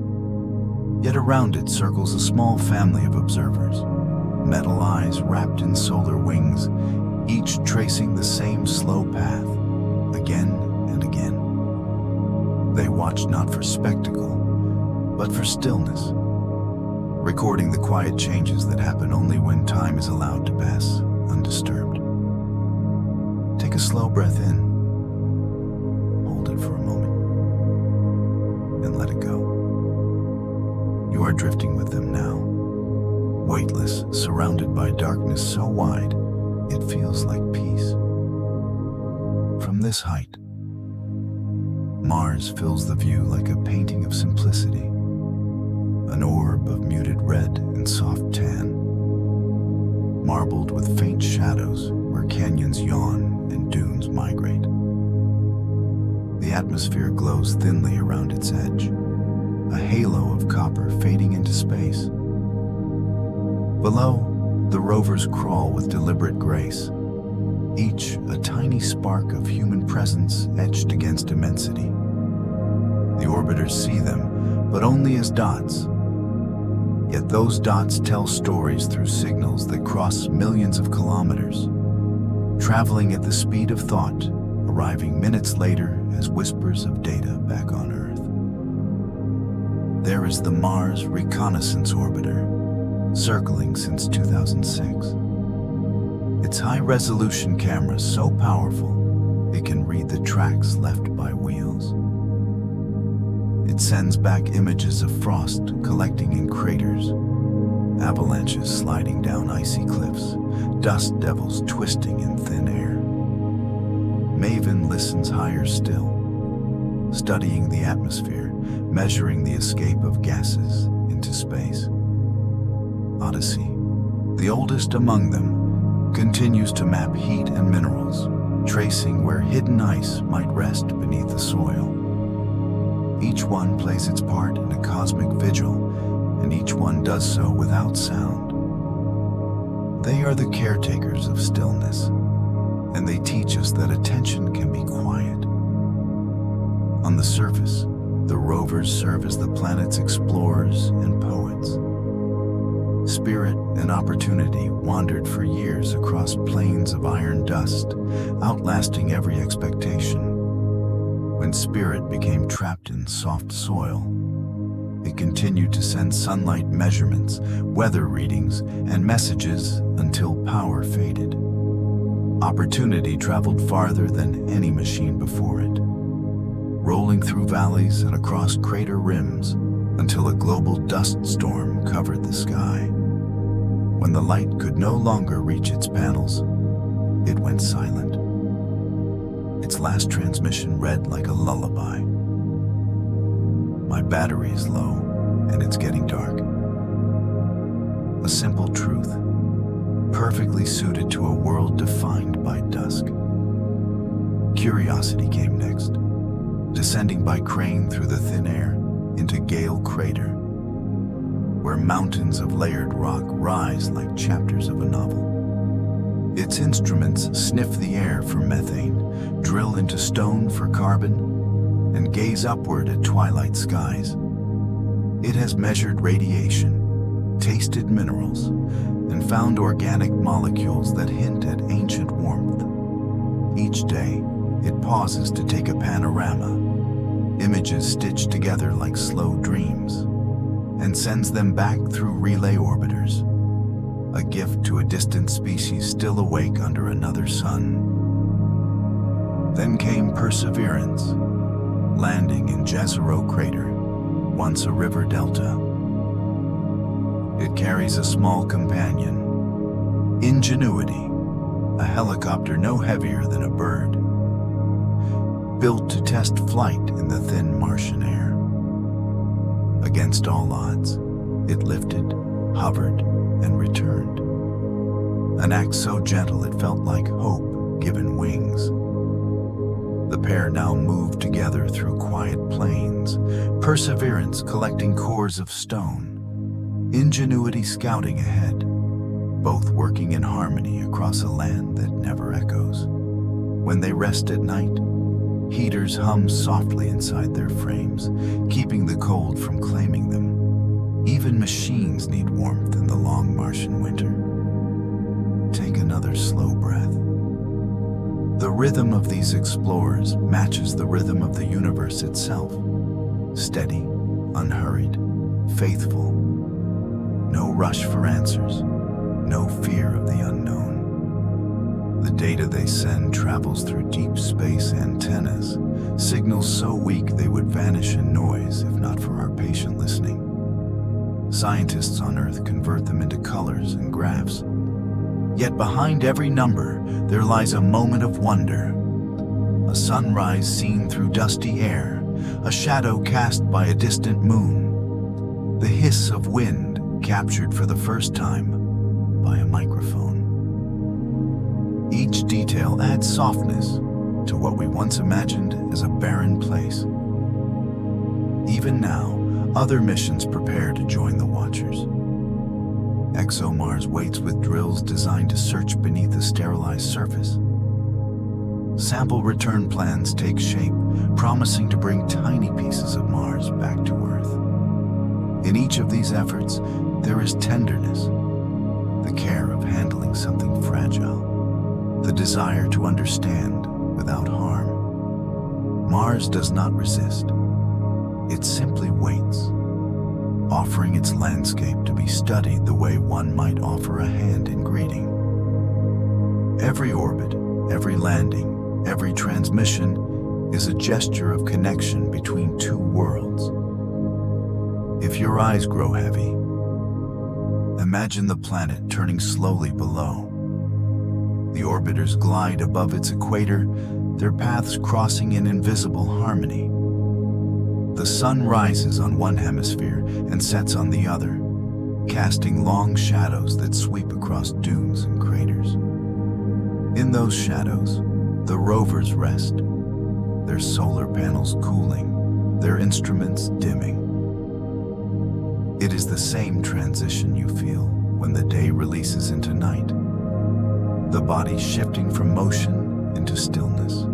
S1: Yet around it circles a small family of observers, metal eyes wrapped in solar wings, each tracing the same slow path, again and again. They watch not for spectacle, but for stillness, recording the quiet changes that happen only when time is allowed to pass undisturbed. Take a slow breath in, hold it for a moment, and let it go. You are drifting with them now, weightless, surrounded by darkness so wide, it feels like peace. From this height, Mars fills the view like a painting of simplicity, an orb of muted red and soft tan, marbled with faint shadows where canyons yawn and dunes migrate. The atmosphere glows thinly around its edge, a halo of copper fading into space. Below, the rovers crawl with deliberate grace, each a tiny spark of human presence etched against immensity. The orbiters see them, but only as dots. Yet those dots tell stories through signals that cross millions of kilometers, traveling at the speed of thought, arriving minutes later as whispers of data back on Earth. There is the Mars Reconnaissance Orbiter, circling since 2006. Its high-resolution camera so powerful, it can read the tracks left by wheels. It sends back images of frost collecting in craters, avalanches sliding down icy cliffs, dust devils twisting in thin air. Maven listens higher still, studying the atmosphere, measuring the escape of gases into space. Odyssey, the oldest among them, continues to map heat and minerals, tracing where hidden ice might rest beneath the soil. Each one plays its part in a cosmic vigil, and each one does so without sound. They are the caretakers of stillness, and they teach us that attention can be quiet. On the surface, the rovers serve as the planet's explorers and poets. Spirit and Opportunity wandered for years across plains of iron dust, outlasting every expectation. When Spirit became trapped in soft soil, it continued to send sunlight measurements, weather readings, and messages until power faded. Opportunity traveled farther than any machine before it, rolling through valleys and across crater rims until a global dust storm covered the sky. When the light could no longer reach its panels, it went silent. Its last transmission read like a lullaby. My battery is low, and it's getting dark. A simple truth, perfectly suited to a world defined by dusk. Curiosity came next, descending by crane through the thin air into Gale Crater, where mountains of layered rock rise like chapters of a novel. Its instruments sniff the air for methane, drill into stone for carbon, and gaze upward at twilight skies. It has measured radiation, tasted minerals, and found organic molecules that hint at ancient warmth. Each day, it pauses to take a panorama, images stitched together like slow dreams, and sends them back through relay orbiters, a gift to a distant species still awake under another sun. Then came Perseverance, landing in Jezero Crater, once a river delta. It carries a small companion, Ingenuity, a helicopter no heavier than a bird, built to test flight in the thin Martian air. Against all odds, it lifted, hovered, and returned. An act so gentle it felt like hope given wings. The pair now moved together through quiet plains, Perseverance collecting cores of stone, Ingenuity scouting ahead, both working in harmony across a land that never echoes. When they rest at night, heaters hum softly inside their frames, keeping the cold from claiming them. Even machines need warmth in the long Martian winter. Take another slow breath. The rhythm of these explorers matches the rhythm of the universe itself. Steady, unhurried, faithful. No rush for answers, no fear of the unknown. The data they send travels through deep space antennas, signals so weak they would vanish in noise if not for our patient listening. Scientists on Earth convert them into colors and graphs. Yet behind every number, there lies a moment of wonder. A sunrise seen through dusty air, a shadow cast by a distant moon, the hiss of wind captured for the first time by a microphone. Each detail adds softness to what we once imagined as a barren place. Even now, other missions prepare to join the Watchers. ExoMars waits with drills designed to search beneath a sterilized surface. Sample return plans take shape, promising to bring tiny pieces of Mars back to Earth. In each of these efforts, there is tenderness, the care of handling something fragile, the desire to understand without harm. Mars does not resist. It simply waits, offering its landscape to be studied the way one might offer a hand in greeting. Every orbit, every landing, every transmission is a gesture of connection between two worlds. If your eyes grow heavy, imagine the planet turning slowly below. The orbiters glide above its equator, their paths crossing in invisible harmony. The sun rises on one hemisphere and sets on the other, casting long shadows that sweep across dunes and craters. In those shadows, the rovers rest, their solar panels cooling, their instruments dimming. It is the same transition you feel when the day releases into night, the body shifting from motion into stillness.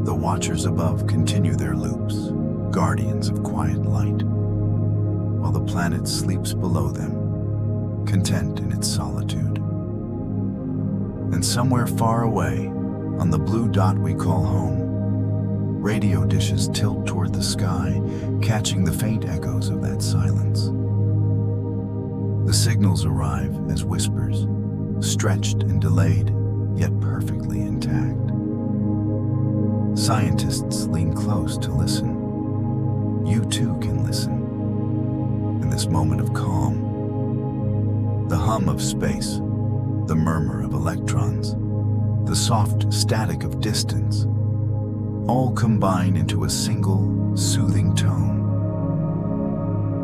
S1: The Watchers above continue their loops, guardians of quiet light, while the planet sleeps below them, content in its solitude. And somewhere far away, on the blue dot we call home, radio dishes tilt toward the sky, catching the faint echoes of that silence. The signals arrive as whispers, stretched and delayed, yet perfectly intact. Scientists lean close to listen. You too can listen. In this moment of calm, the hum of space, the murmur of electrons, the soft static of distance, all combine into a single, soothing tone.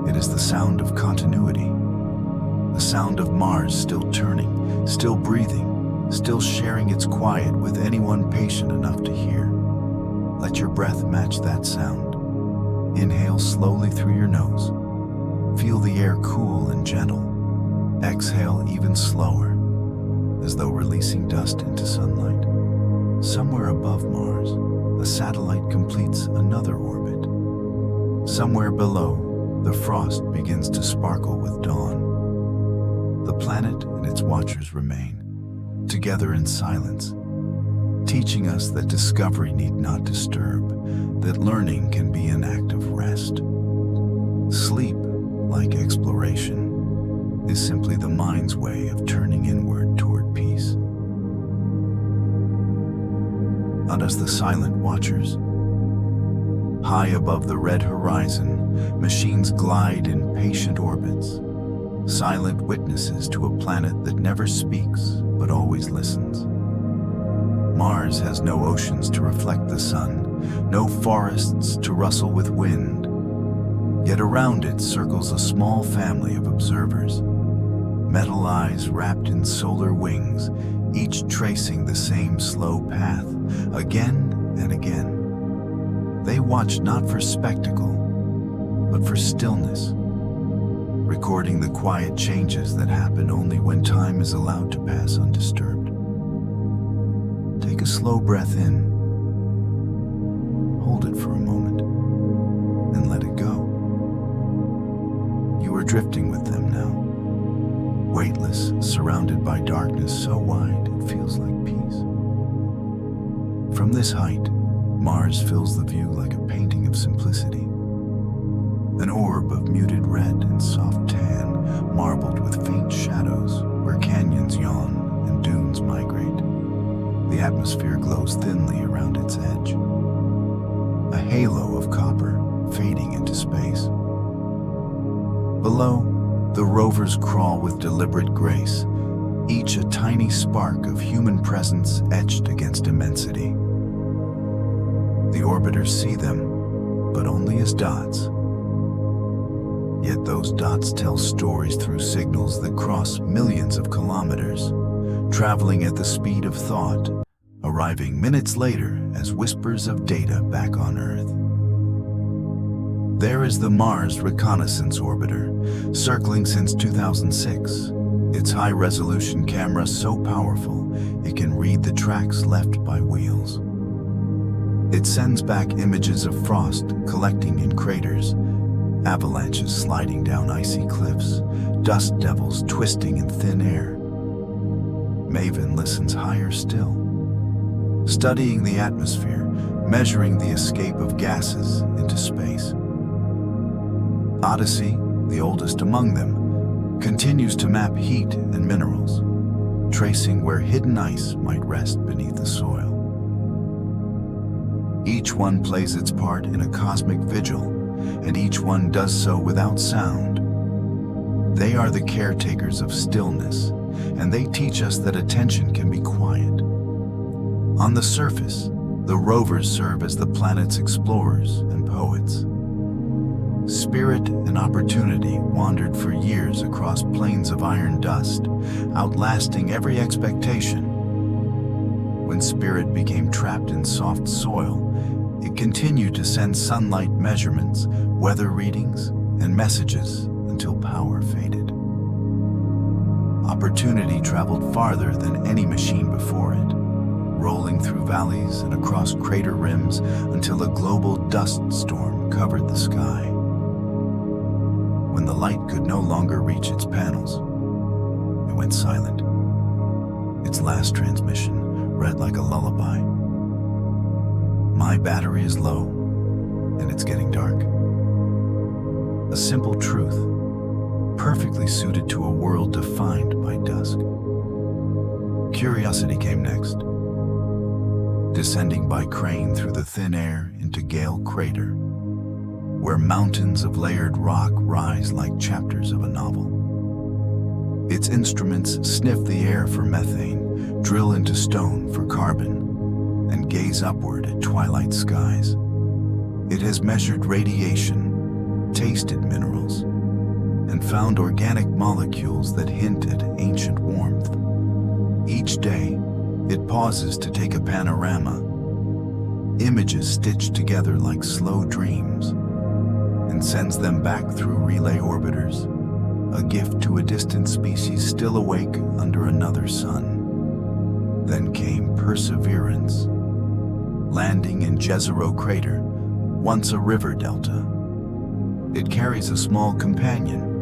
S1: It is the sound of continuity, the sound of Mars still turning, still breathing, still sharing its quiet with anyone patient enough to hear. Let your breath match that sound. Inhale slowly through your nose. Feel the air cool and gentle. Exhale even slower, as though releasing dust into sunlight. Somewhere above Mars, a satellite completes another orbit. Somewhere below, the frost begins to sparkle with dawn. The planet and its watchers remain, together in silence, teaching us that discovery need not disturb, that learning can be an act of rest. Sleep, like exploration, is simply the mind's way of turning inward toward peace. Not as the silent watchers, High above the red horizon, machines glide in patient orbits, silent witnesses to a planet that never speaks but always listens. Mars has no oceans to reflect the sun, no forests to rustle with wind. Yet around it circles a small family of observers, metal eyes wrapped in solar wings, each tracing the same slow path, again and again. They watch not for spectacle, but for stillness, recording the quiet changes that happen only when time is allowed to pass undisturbed. Take a slow breath in, hold it for a moment, and let it go. You are drifting with them now, weightless, surrounded by darkness so wide it feels like peace. From this height, Mars fills the view like a painting of simplicity. An orb of muted red and soft tan, marbled with faint shadows where canyons yawn and dunes migrate. The atmosphere glows thinly around its edge, a halo of copper fading into space. Below, the rovers crawl with deliberate grace, each a tiny spark of human presence etched against immensity. The orbiters see them, but only as dots. Yet those dots tell stories through signals that cross millions of kilometers, traveling at the speed of thought, arriving minutes later as whispers of data back on Earth. There is the Mars Reconnaissance Orbiter, circling since 2006. Its high-resolution camera so powerful it can read the tracks left by wheels. It sends back images of frost collecting in craters, avalanches sliding down icy cliffs, dust devils twisting in thin air. Maven listens higher still, studying the atmosphere, measuring the escape of gases into space. Odyssey, the oldest among them, continues to map heat and minerals, tracing where hidden ice might rest beneath the soil. Each one plays its part in a cosmic vigil, and each one does so without sound. They are the caretakers of stillness, and they teach us that attention can be quiet. On the surface, the rovers serve as the planet's explorers and poets. Spirit and Opportunity wandered for years across plains of iron dust, outlasting every expectation. When Spirit became trapped in soft soil, it continued to send sunlight measurements, weather readings, and messages until power faded. Opportunity traveled farther than any machine before it, rolling through valleys and across crater rims until a global dust storm covered the sky. When the light could no longer reach its panels, it went silent. Its last transmission read like a lullaby. My battery is low, and it's getting dark. A simple truth, perfectly suited to a world defined by dusk. Curiosity came next, descending by crane through the thin air into Gale Crater, where mountains of layered rock rise like chapters of a novel. Its instruments sniff the air for methane, drill into stone for carbon, and gaze upward at twilight skies. It has measured radiation, tasted minerals, and found organic molecules that hint at ancient warmth. Each day, it pauses to take a panorama, images stitched together like slow dreams, and sends them back through relay orbiters, a gift to a distant species still awake under another sun. Then came Perseverance, landing in Jezero Crater, once a river delta. It carries a small companion,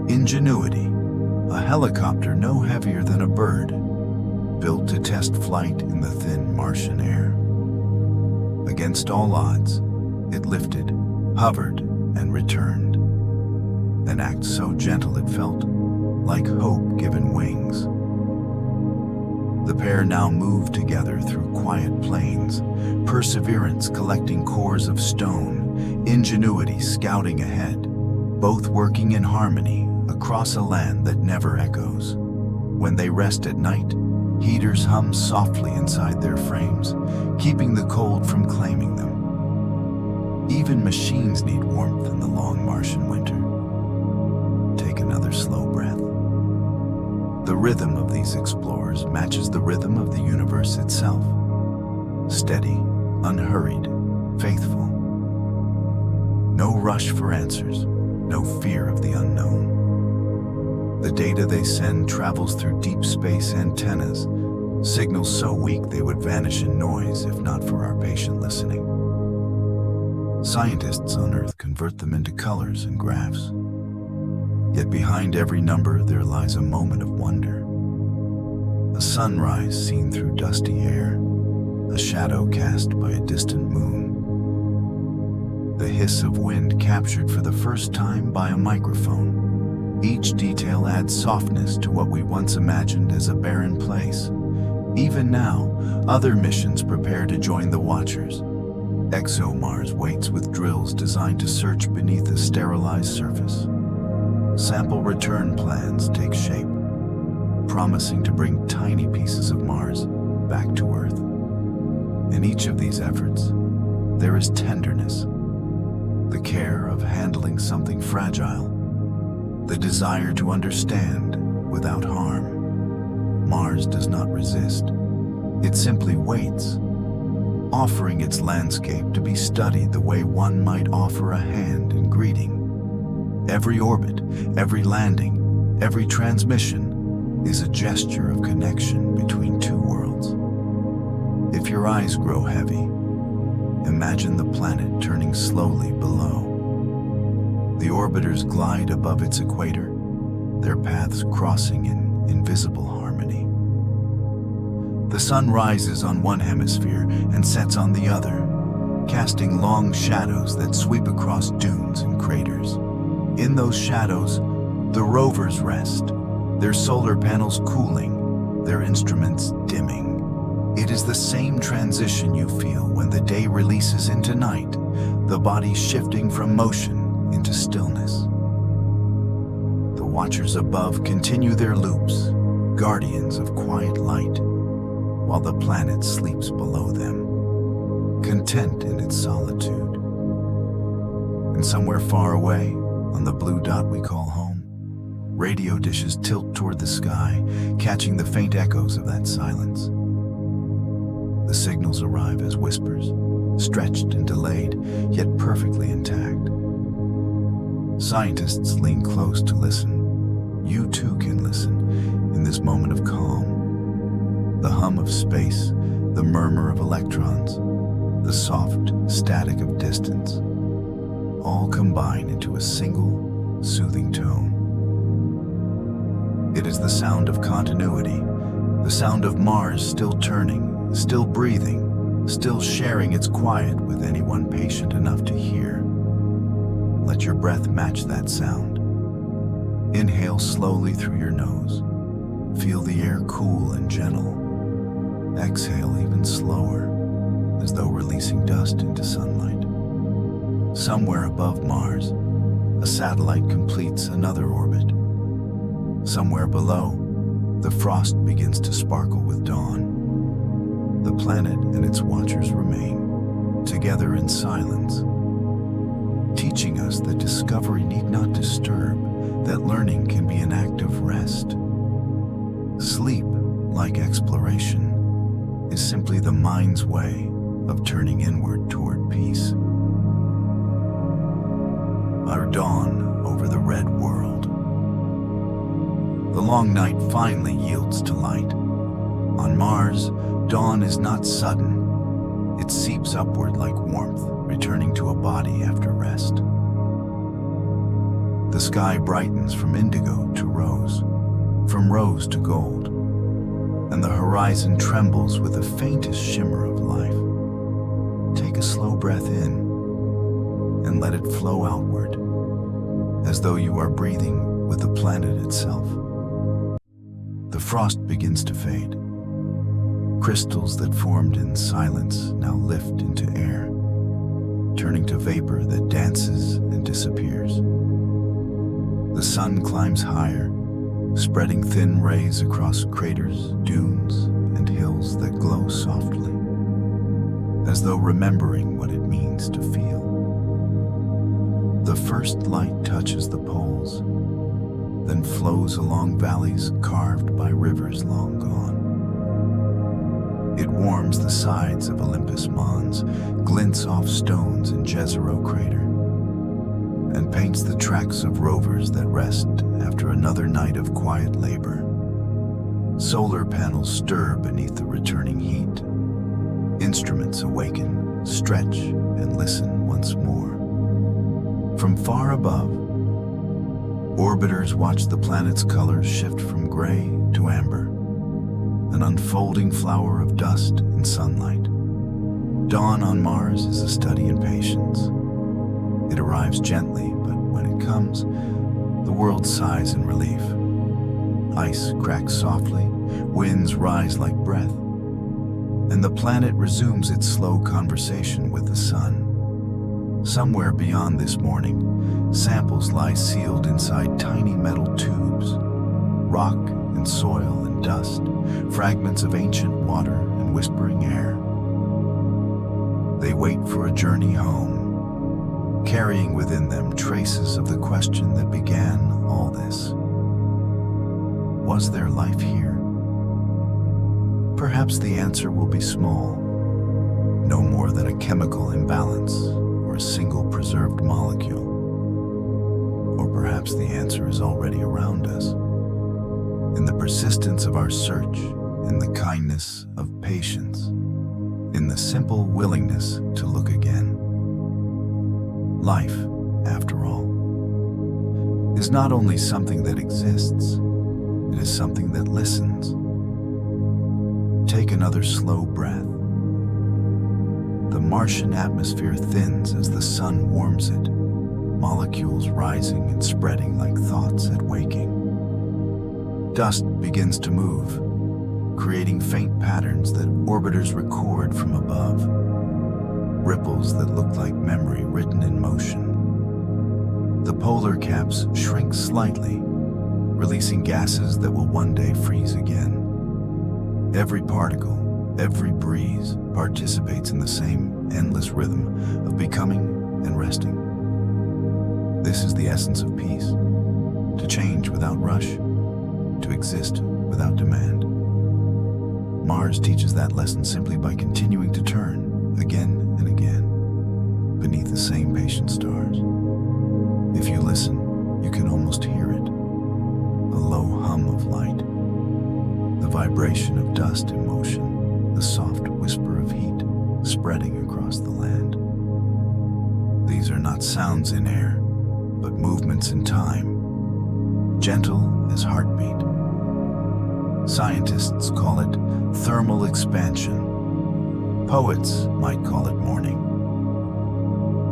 S1: Ingenuity, a helicopter no heavier than a bird, built to test flight in the thin Martian air. Against all odds, it lifted, hovered, and returned. An act so gentle it felt like hope given wings. The pair now move together through quiet plains, perseverance collecting cores of stone, ingenuity scouting ahead, both working in harmony across a land that never echoes. When they rest at night, heaters hum softly inside their frames, keeping the cold from claiming them. Even machines need warmth in the long Martian winter. Take another slow breath. The rhythm of these explorers matches the rhythm of the universe itself. Steady, unhurried, faithful. No rush for answers, no fear of the unknown. The data they send travels through deep space antennas, signals so weak they would vanish in noise if not for our patient listening. Scientists on Earth convert them into colors and graphs. Yet behind every number there lies a moment of wonder. A sunrise seen through dusty air, a shadow cast by a distant moon. The hiss of wind captured for the first time by a microphone. Each detail adds softness to what we once imagined as a barren place. Even now, other missions prepare to join the Watchers. ExoMars waits with drills designed to search beneath a sterilized surface. Sample return plans take shape, promising to bring tiny pieces of Mars back to Earth. In each of these efforts, there is tenderness, the care of handling something fragile, the desire to understand without harm. Mars does not resist. It simply waits, offering its landscape to be studied the way one might offer a hand in greeting. Every orbit, every landing, every transmission is a gesture of connection between two worlds. If your eyes grow heavy, imagine the planet turning slowly below. The orbiters glide above its equator, their paths crossing in invisible harmony. The sun rises on one hemisphere and sets on the other, casting long shadows that sweep across dunes and craters. In those shadows, the rovers rest, their solar panels cooling, their instruments dimming. It is the same transition you feel when the day releases into night, the body shifting from motion into stillness. The Watchers above continue their loops, guardians of quiet light, while the planet sleeps below them, content in its solitude. And somewhere far away, on the blue dot we call home, radio dishes tilt toward the sky, catching the faint echoes of that silence. The signals arrive as whispers, stretched and delayed, yet perfectly intact. Scientists lean close to listen. You too can listen in this moment of calm. The hum of space, the murmur of electrons, the soft static of distance, all combine into a single, soothing tone. It is the sound of continuity, the sound of Mars still turning, still breathing, still sharing its quiet with anyone patient enough to hear. Let your breath match that sound. Inhale slowly through your nose. Feel the air cool and gentle. Exhale even slower, as though releasing dust into sunlight. Somewhere above Mars, a satellite completes another orbit. Somewhere below, the frost begins to sparkle with dawn. The planet and its Watchers remain, together in silence, teaching us that discovery need not disturb, that learning can be an act of rest. Sleep, like exploration, is simply the mind's way of turning inward toward peace. Our dawn over the red world. The long night finally yields to light. On Mars, dawn is not sudden. It seeps upward like warmth, returning to a body after rest. The sky brightens from indigo to rose, from rose to gold, and the horizon trembles with the faintest shimmer of life. Take a slow breath in and let it flow outward, as though you are breathing with the planet itself. The frost begins to fade, Crystals that formed in silence now lift into air, turning to vapor that dances and disappears. The sun climbs higher, spreading thin rays across craters, dunes, and hills that glow softly, as though remembering what it means to feel. The first light touches the poles, then flows along valleys carved by rivers long gone. It warms the sides of Olympus Mons, glints off stones in Jezero crater, and paints the tracks of rovers that rest after another night of quiet labor. Solar panels stir beneath the returning heat. Instruments awaken, stretch, and listen once more. From far above, orbiters watch the planet's colors shift from gray to amber, an unfolding flower of dust and sunlight. Dawn on Mars is a study in patience. It arrives gently, but when it comes, the world sighs in relief. Ice cracks softly, winds rise like breath, and the planet resumes its slow conversation with the sun. Somewhere beyond this morning, samples lie sealed inside tiny metal tubes. Rock and soil and dust, fragments of ancient water and whispering air. They wait for a journey home, carrying within them traces of the question that began all this. Was there life here? Perhaps the answer will be small, no more than a chemical imbalance or a single preserved molecule. Or perhaps the answer is already around us, in the persistence of our search, in the kindness of patience, in the simple willingness to look again. Life, after all, is not only something that exists, it is something that listens. Take another slow breath. The Martian atmosphere thins as the sun warms it, molecules rising and spreading like thoughts at waking. Dust begins to move, creating faint patterns that orbiters record from above, ripples that look like memory written in motion. The polar caps shrink slightly, releasing gases that will one day freeze again. Every particle, every breeze participates in the same endless rhythm of becoming and resting. This is the essence of peace: to change without rush, to exist without demand. Mars teaches that lesson simply by continuing to turn again and again beneath the same patient stars. If you listen, you can almost hear it, a low hum of light, the vibration of dust in motion, the soft whisper of heat spreading across the land. These are not sounds in air, but movements in time, gentle as heartbeat. Scientists call it thermal expansion. Poets might call it morning.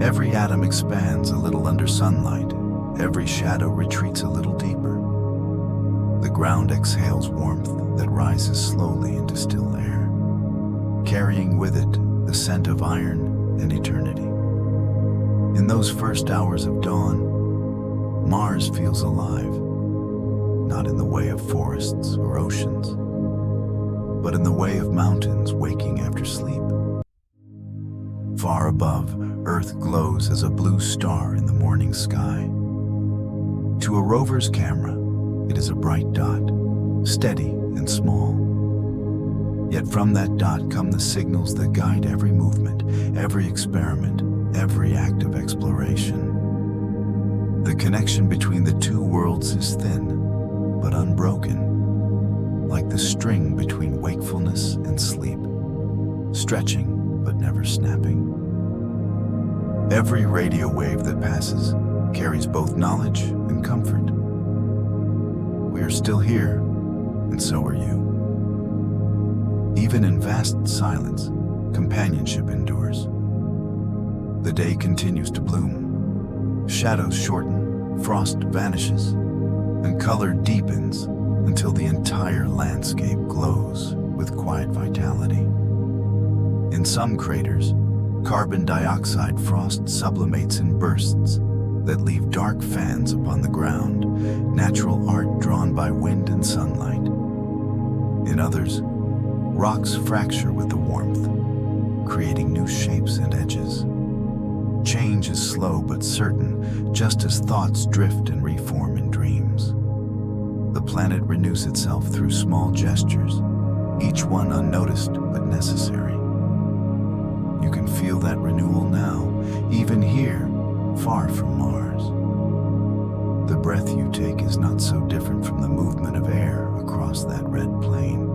S1: Every atom expands a little under sunlight. Every shadow retreats a little deeper. The ground exhales warmth that rises slowly into still air, carrying with it the scent of iron and eternity. In those first hours of dawn, Mars feels alive, not in the way of forests or oceans, but in the way of mountains waking after sleep. Far above, Earth glows as a blue star in the morning sky. To a rover's camera, it is a bright dot, steady and small. Yet from that dot come the signals that guide every movement, every experiment, every act of exploration. The connection between the two worlds is thin, but unbroken, like the string between wakefulness and sleep, stretching but never snapping. Every radio wave that passes carries both knowledge and comfort. We are still here, and so are you. Even in vast silence, companionship endures. The day continues to bloom. Shadows shorten, frost vanishes, and color deepens until the entire landscape glows with quiet vitality. In some craters, carbon dioxide frost sublimates in bursts that leave dark fans upon the ground, natural art drawn by wind and sunlight. In others, rocks fracture with the warmth, creating new shapes and edges. Change is slow but certain, just as thoughts drift and reform in dreams. The planet renews itself through small gestures, each one unnoticed but necessary. You can feel that renewal now, even here, far from Mars. The breath you take is not so different from the movement of air across that red plain.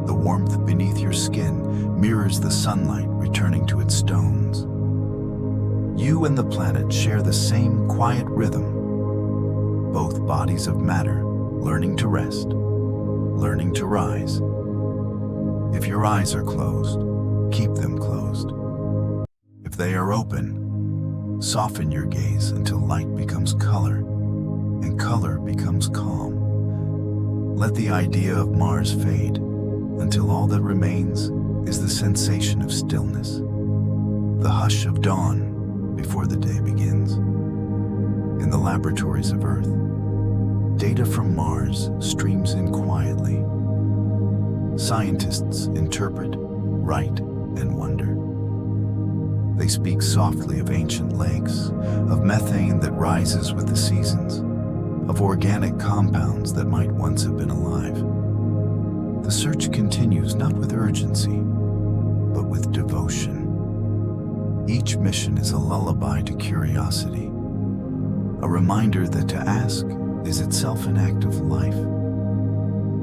S1: The warmth beneath your skin mirrors the sunlight returning to its stones. You and the planet share the same quiet rhythm, both bodies of matter learning to rest, learning to rise. If your eyes are closed, keep them closed. If they are open, soften your gaze until light becomes color and color becomes calm. Let the idea of Mars fade until all that remains is the sensation of stillness, the hush of dawn before the day begins. In the laboratories of Earth, data from Mars streams in quietly. Scientists interpret, write, and wonder. They speak softly of ancient lakes, of methane that rises with the seasons, of organic compounds that might once have been alive. The search continues not with urgency, but with devotion. Each mission is a lullaby to curiosity, a reminder that to ask is itself an act of life.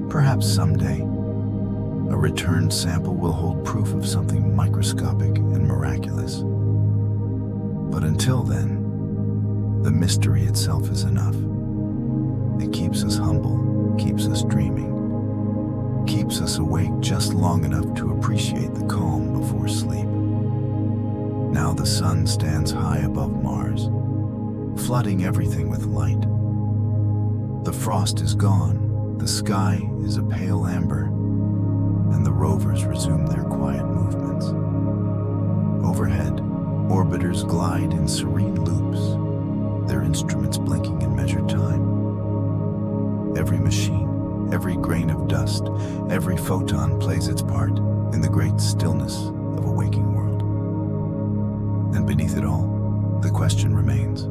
S1: Perhaps someday, a returned sample will hold proof of something microscopic and miraculous. But until then, the mystery itself is enough. It keeps us humble, keeps us dreaming, keeps us awake just long enough to appreciate the calm before sleep. Now the sun stands high above Mars, flooding everything with light. The frost is gone, the sky is a pale amber, and the rovers resume their quiet movements. Overhead, orbiters glide in serene loops, their instruments blinking in measured time. Every machine, every grain of dust, every photon plays its part in the great stillness of a waking world. And beneath it all, the question remains,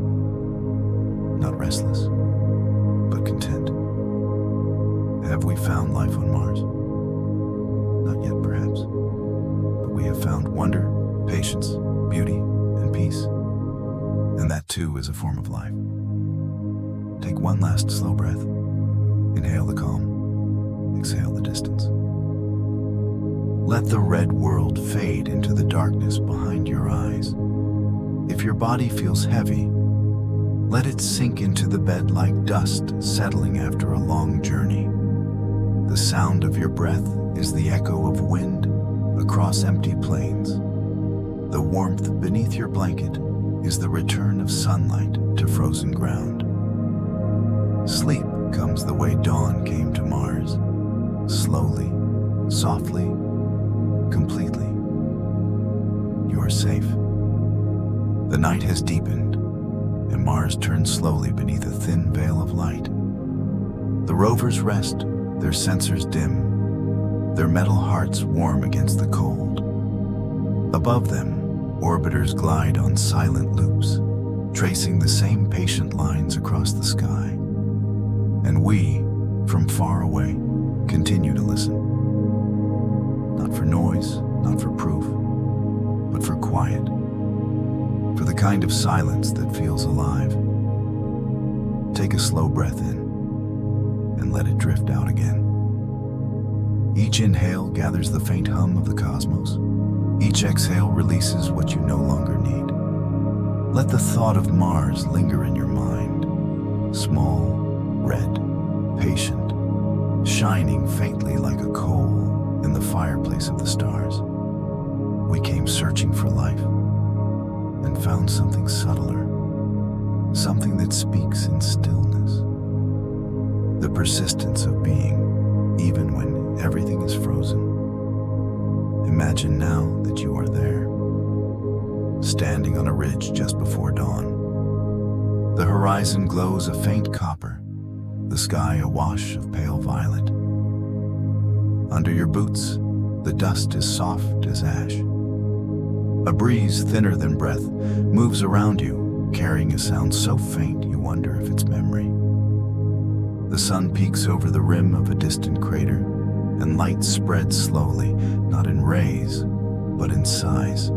S1: not restless, but content. Have we found life on Mars? Not yet, perhaps, but we have found wonder, patience, beauty, and peace. And that too is a form of life. Take one last slow breath. Inhale the calm, exhale the distance. Let the red world fade into the darkness behind your eyes. If your body feels heavy, let it sink into the bed like dust settling after a long journey. The sound of your breath is the echo of wind across empty plains. The warmth beneath your blanket is the return of sunlight to frozen ground. Sleep comes the way dawn came to Mars, slowly, softly, completely. You are safe. The night has deepened, and Mars turns slowly beneath a thin veil of light. The rovers rest, their sensors dim, their metal hearts warm against the cold. Above them, orbiters glide on silent loops, tracing the same patient lines across the sky. And we, from far away, continue to listen. Not for noise, not for proof, but for quiet, for the kind of silence that feels alive. Take a slow breath in and let it drift out again. Each inhale gathers the faint hum of the cosmos. Each exhale releases what you no longer need. Let the thought of Mars linger in your mind, small, red, patient, shining faintly like a coal in the fireplace of the stars. We came searching for life and found something subtler, something that speaks in stillness. The persistence of being, even when everything is frozen. Imagine now that you are there, standing on a ridge just before dawn. The horizon glows a faint copper, the sky a wash of pale violet. Under your boots, the dust is soft as ash. A breeze thinner than breath moves around you, carrying a sound so faint you wonder if it's memory. The sun peeks over the rim of a distant crater, and light spreads slowly, not in rays, but in sighs.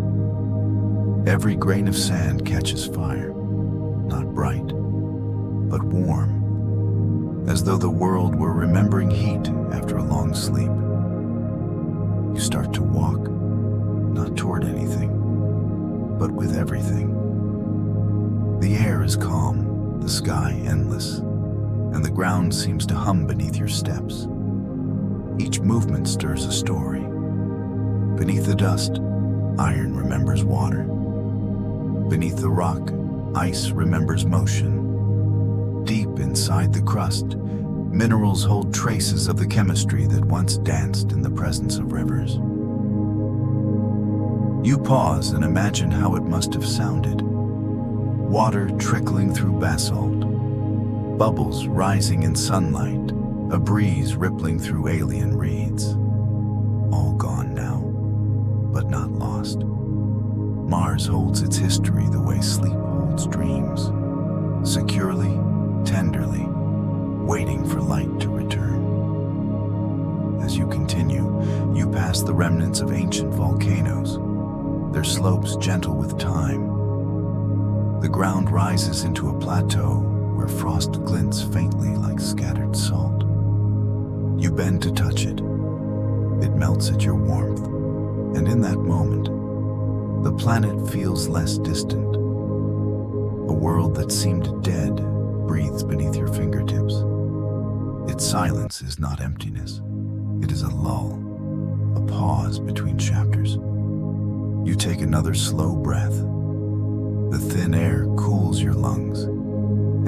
S1: Every grain of sand catches fire, not bright, but warm, as though the world were remembering heat after a long sleep. You start to walk, not toward anything, but with everything. The air is calm, the sky endless, and the ground seems to hum beneath your steps. Each movement stirs a story. Beneath the dust, iron remembers water. Beneath the rock, ice remembers motion. Deep inside the crust, minerals hold traces of the chemistry that once danced in the presence of rivers. You pause and imagine how it must have sounded. Water trickling through basalt, bubbles rising in sunlight, a breeze rippling through alien reeds. All gone now, but not lost. Mars holds its history the way sleep holds dreams, securely, tenderly, waiting for light to return. As you continue, you pass the remnants of ancient volcanoes, their slopes gentle with time. The ground rises into a plateau where frost glints faintly like scattered salt. You bend to touch it. It melts at your warmth, and in that moment, the planet feels less distant. A world that seemed dead breathes beneath your fingertips. Its silence is not emptiness. It is a lull, a pause between chapters. You take another slow breath. The thin air cools your lungs,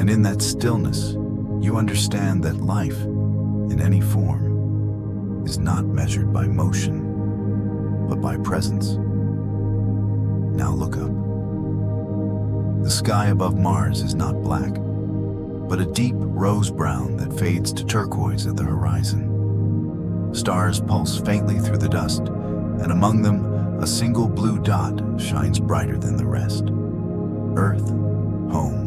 S1: and in that stillness, you understand that life, in any form, is not measured by motion, but by presence. Now look up. The sky above Mars is not black, but a deep rose brown that fades to turquoise at the horizon. Stars pulse faintly through the dust, and among them, a single blue dot shines brighter than the rest. Earth, home.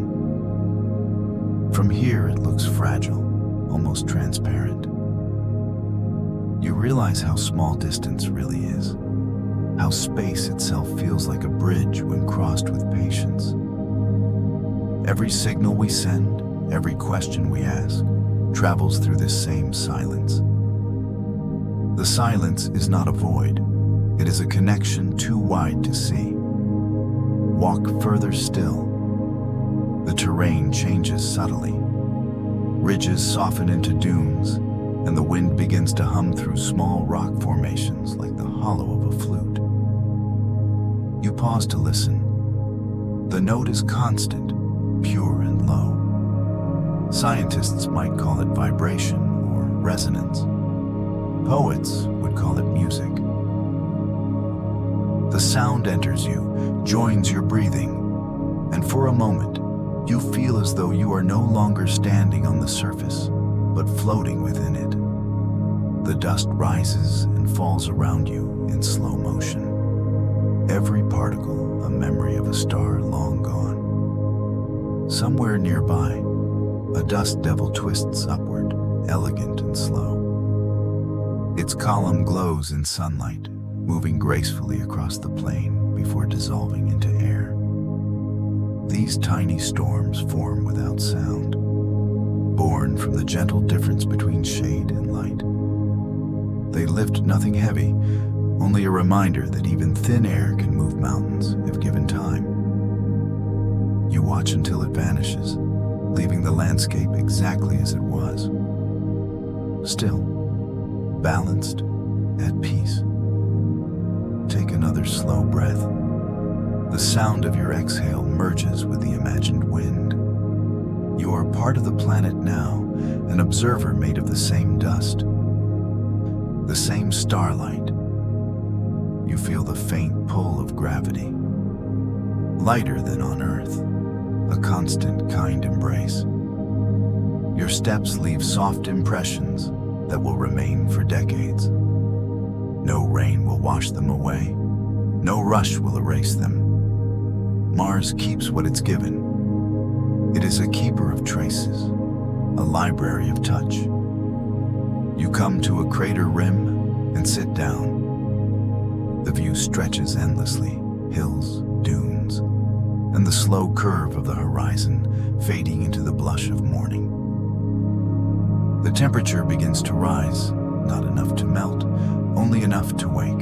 S1: From here, it looks fragile, almost transparent. You realize how small distance really is, how space itself feels like a bridge when crossed with patience. Every signal we send, every question we ask, travels through this same silence. The silence is not a void. It is a connection too wide to see. Walk further still. The terrain changes subtly. Ridges soften into dunes, and the wind begins to hum through small rock formations like the hollow of a flute. You pause to listen. The note is constant, pure and low. Scientists might call it vibration or resonance. Poets would call it music. The sound enters you, joins your breathing, and for a moment, you feel as though you are no longer standing on the surface, but floating within it. The dust rises and falls around you in slow motion. Every particle a memory of a star long gone. Somewhere nearby, a dust devil twists upward, elegant and slow. Its column glows in sunlight, moving gracefully across the plain before dissolving into air. These tiny storms form without sound, born from the gentle difference between shade and light. They lift nothing heavy, only a reminder that even thin air can move mountains if given time. You watch until it vanishes, leaving the landscape exactly as it was. Still, balanced, at peace. Take another slow breath. The sound of your exhale merges with the imagined wind. You are part of the planet now, an observer made of the same dust. the same starlight. You feel the faint pull of gravity, lighter than on Earth, a constant, kind embrace. Your steps leave soft impressions that will remain for decades. No rain will wash them away. No rush will erase them. Mars keeps what it's given. It is a keeper of traces, a library of touch. You come to a crater rim and sit down. The view stretches endlessly, hills, dunes, and the slow curve of the horizon fading into the blush of morning. The temperature begins to rise, not enough to melt, only enough to wake.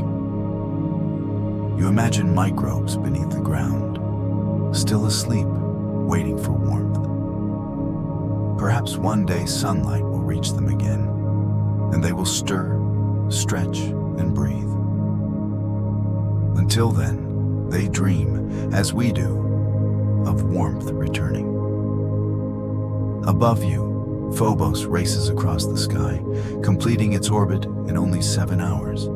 S1: You imagine microbes beneath the ground, still asleep, waiting for warmth. Perhaps one day sunlight will reach them again, and they will stir, stretch, and breathe. Until then, they dream, as we do, of warmth returning. Above you, Phobos races across the sky, completing its orbit in only 7 hours.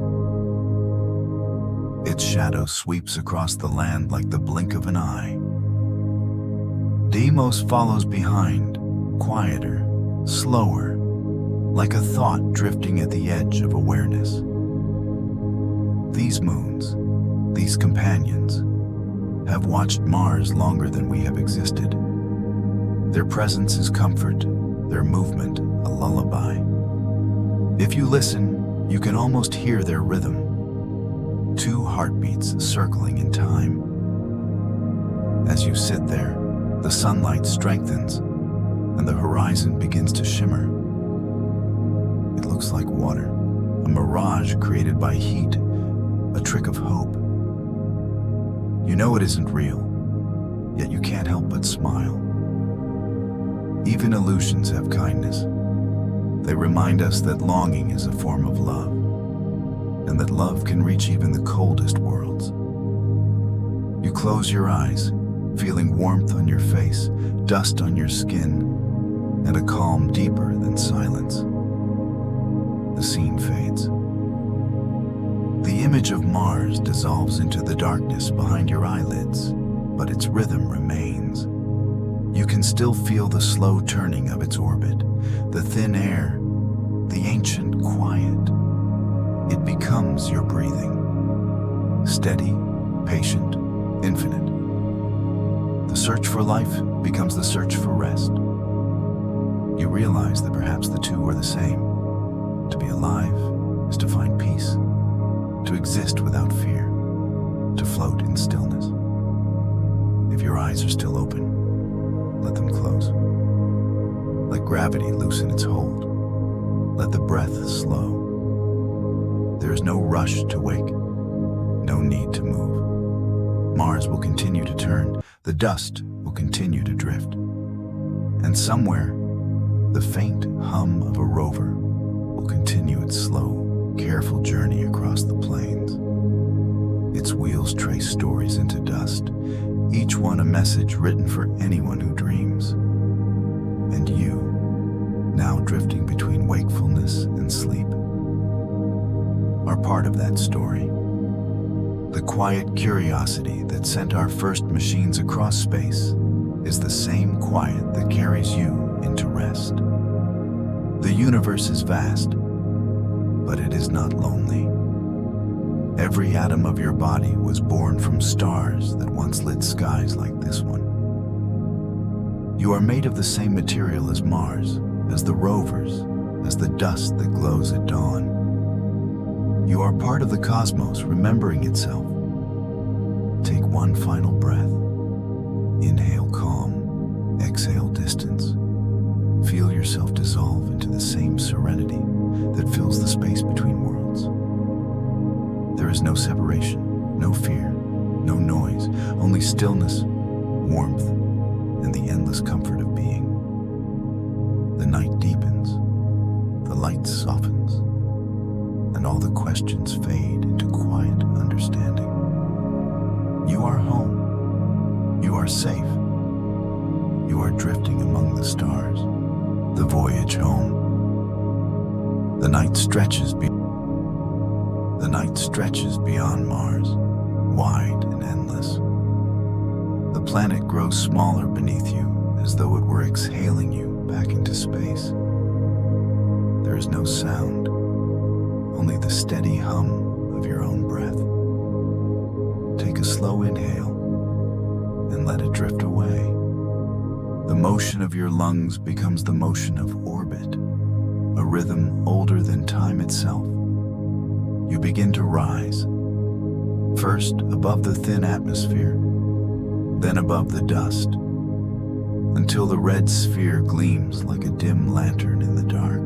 S1: Its shadow sweeps across the land like the blink of an eye. Deimos follows behind, quieter, slower, like a thought drifting at the edge of awareness. These moons, these companions, have watched Mars longer than we have existed. Their presence is comfort, their movement a lullaby. If you listen, you can almost hear their rhythm, 2 heartbeats circling in time. As you sit there, the sunlight strengthens, and the horizon begins to shimmer. It looks like water, a mirage created by heat, a trick of hope. You know it isn't real, yet you can't help but smile. Even illusions have kindness. They remind us that longing is a form of love, and that love can reach even the coldest worlds. You close your eyes, feeling warmth on your face, dust on your skin, and a calm deeper than silence. The scene fades. The image of Mars dissolves into the darkness behind your eyelids, but its rhythm remains. You can still feel the slow turning of its orbit, the thin air, the ancient quiet. It becomes your breathing, steady, patient, infinite. The search for life becomes the search for rest. You realize that perhaps the two are the same. To be alive is to find peace, to exist without fear, to float in stillness. If your eyes are still open, let them close. Let gravity loosen its hold. Let the breath slow. There is no rush to wake, no need to move. Mars will continue to turn, the dust will continue to drift. And somewhere, the faint hum of a rover will continue its slow, careful journey across the plains. Its wheels trace stories into dust, each one a message written for anyone who dreams. And you, now drifting between wakefulness and sleep, are part of that story. The quiet curiosity that sent our first machines across space is the same quiet that carries you into rest. The universe is vast, but it is not lonely. Every atom of your body was born from stars that once lit skies like this one. You are made of the same material as Mars, as the rovers, as the dust that glows at dawn. You are part of the cosmos remembering itself. Take one final breath. Inhale calm, exhale distance. Feel yourself dissolve into the same serenity that fills the space between worlds. There is no separation, no fear, no noise, only stillness, warmth, and the endless comfort of being. The night deepens, the light softens, and all the questions fade into quiet understanding. You are home. You are safe. You are drifting among the stars. The voyage home. The night stretches beyond. The night stretches beyond Mars, wide and endless. The planet grows smaller beneath you, as though it were exhaling you back into space. There is no sound, only the steady hum of your own breath. Take a slow inhale and let it drift away. The motion of your lungs becomes the motion of orbit, a rhythm older than time itself. You begin to rise, first above the thin atmosphere, then above the dust, until the red sphere gleams like a dim lantern in the dark.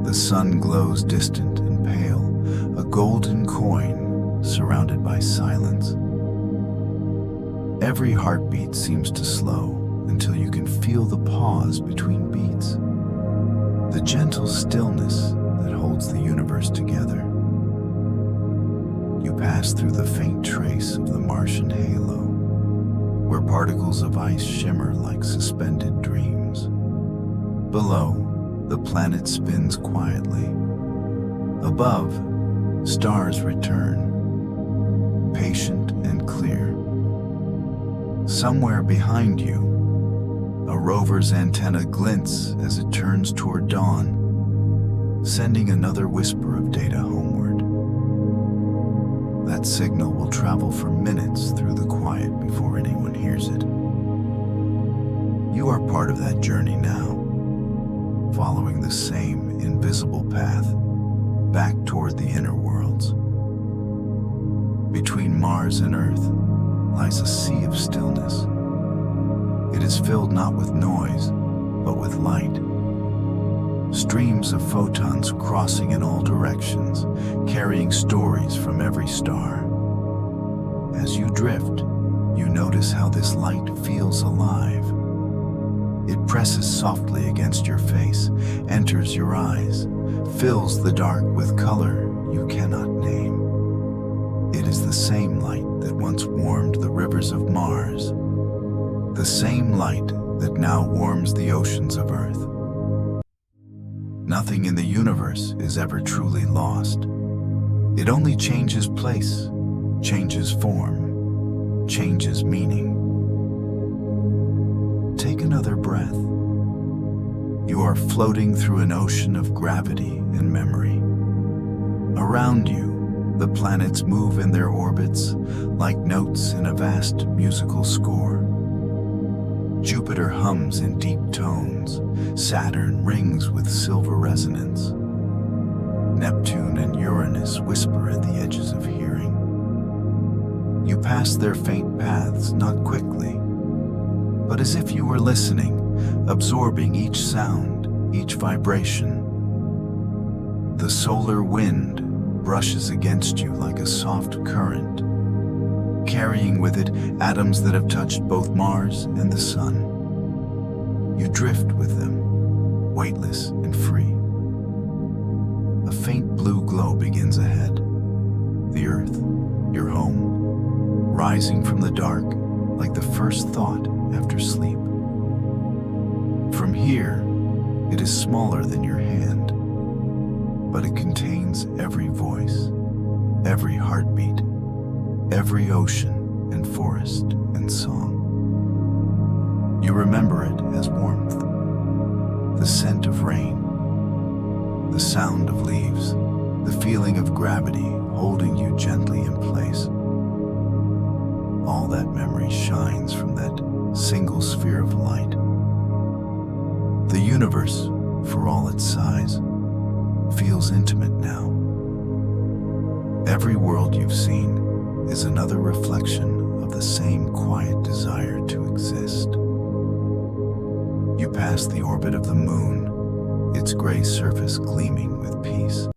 S1: The sun glows distant and pale, a golden coin surrounded by silence. Every heartbeat seems to slow until you can feel the pause between beats, the gentle stillness that holds the universe together. You pass through the faint trace of the Martian halo, where particles of ice shimmer like suspended dreams. Below, the planet spins quietly. Above, stars return, patient and clear. Somewhere behind you, a rover's antenna glints as it turns toward dawn, sending another whisper of data homeward. That signal will travel for minutes through the quiet before anyone hears it. You are part of that journey now, following the same invisible path back toward the inner worlds. Between Mars and Earth lies a sea of stillness. It is filled not with noise, but with light. Streams of photons crossing in all directions, carrying stories from every star. As you drift, you notice how this light feels alive. It presses softly against your face, enters your eyes, fills the dark with color you cannot name. It is the same light that once warmed the rivers of Mars, the same light that now warms the oceans of Earth. Nothing in the universe is ever truly lost. It only changes place, changes form, changes meaning. Take another breath. You are floating through an ocean of gravity and memory. Around you, the planets move in their orbits like notes in a vast musical score. Jupiter hums in deep tones, Saturn rings with silver resonance. Neptune and Uranus whisper at the edges of hearing. You pass their faint paths not quickly, but as if you were listening, absorbing each sound, each vibration. The solar wind brushes against you like a soft current, carrying with it atoms that have touched both Mars and the sun. You drift with them, weightless and free. A faint blue glow begins ahead. The Earth, your home, rising from the dark like the first thought after sleep. From here, it is smaller than your hand, but it contains every voice, every heartbeat, every ocean and forest and song. You remember it as warmth, the scent of rain, the sound of leaves, the feeling of gravity holding you gently in place. All that memory shines from that single sphere of light. The universe, for all its size, feels intimate now. Every world you've seen is another reflection of the same quiet desire to exist. You pass the orbit of the moon, its gray surface gleaming with peace.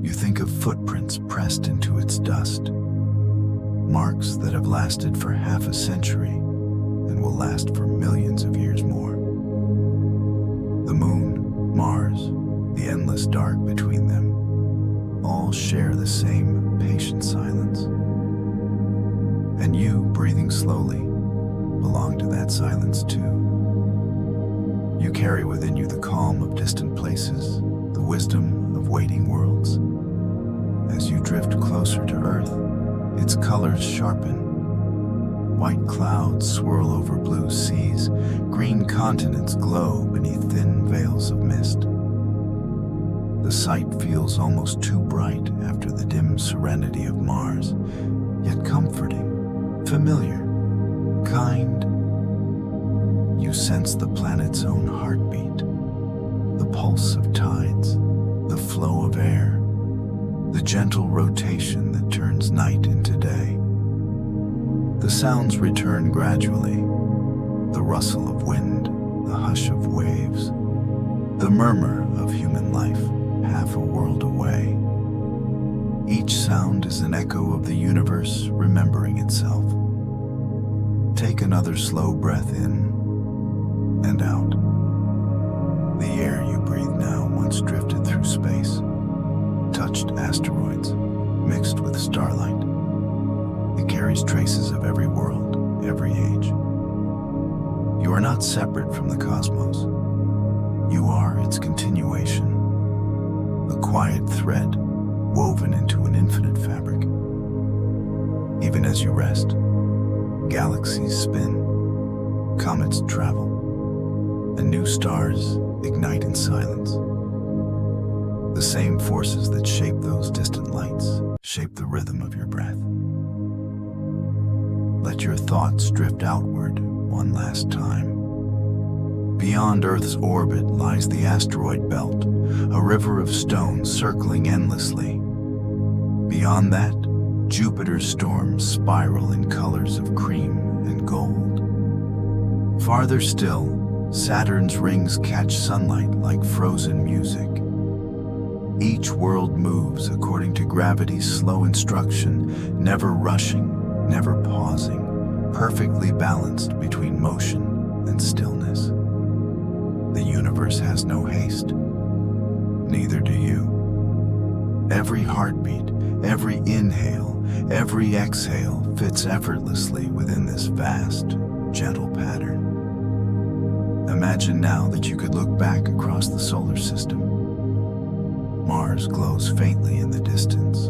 S1: You think of footprints pressed into its dust, marks that have lasted for half a century and will last for millions of years more. The moon, Mars, the endless dark between them, all share the same patient silence. And you, breathing slowly, belong to that silence too. You carry within you the calm of distant places, the wisdom of waiting worlds. As you drift closer to Earth, its colors sharpen. White clouds swirl over blue seas, green continents glow beneath thin veils of mist. The sight feels almost too bright after the dim serenity of Mars, yet comforting, familiar, kind. You sense the planet's own heartbeat, the pulse of tides, the flow of air, the gentle rotation that turns night into day. The sounds return gradually, the rustle of wind, the hush of waves, the murmur of human life half a world away. Each sound is an echo of the universe remembering itself. Take another slow breath in and out. The air you breathe now once drifted through space, touched asteroids, mixed with starlight. It carries traces of every world, every age. You are not separate from the cosmos. You are its continuation, a quiet thread woven into an infinite fabric. Even as you rest, galaxies spin, comets travel, and new stars ignite in silence. The same forces that shape those distant lights shape the rhythm of your breath. Let your thoughts drift outward one last time. Beyond Earth's orbit lies the asteroid belt, a river of stone circling endlessly. Beyond that, Jupiter's storms spiral in colors of cream and gold. Farther still, Saturn's rings catch sunlight like frozen music. Each world moves according to gravity's slow instruction, never rushing, never pausing, perfectly balanced between motion and stillness. The universe has no haste. Neither do you. Every heartbeat, every inhale, every exhale fits effortlessly within this vast, gentle pattern. Imagine now that you could look back across the solar system. Mars glows faintly in the distance,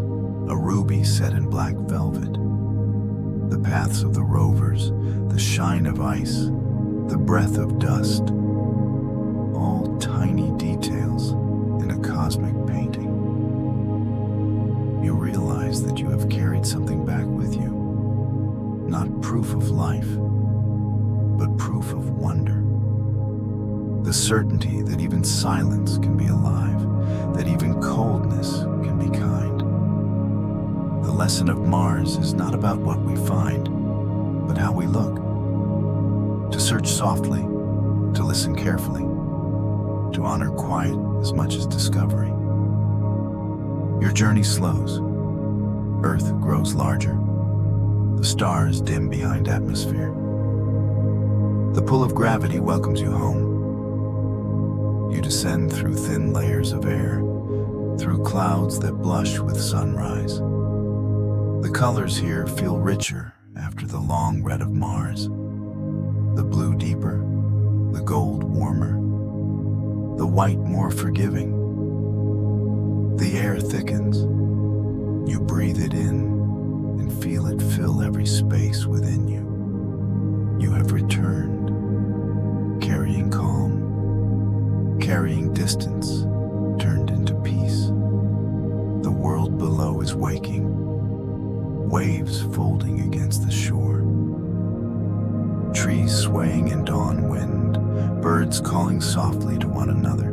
S1: a ruby set in black velvet. The paths of the rovers, the shine of ice, the breath of dust, all tiny details in a cosmic painting. You realize that you have carried something back with you, not proof of life, but proof of wonder. The certainty that even silence can be alive, that even coldness can be kind. The lesson of Mars is not about what we find, but how we look. To search softly, to listen carefully, to honor quiet as much as discovery. Your journey slows. Earth grows larger. The stars dim behind atmosphere. The pull of gravity welcomes you home. You descend through thin layers of air, through clouds that blush with sunrise. The colors here feel richer after the long red of Mars. The blue deeper, the gold warmer, the white more forgiving. The air thickens. You breathe it in and feel it fill every space within you. You have returned, carrying calm, carrying distance, turned into peace. The world below is waking, waves folding against the shore. Trees swaying in dawn wind, birds calling softly to one another.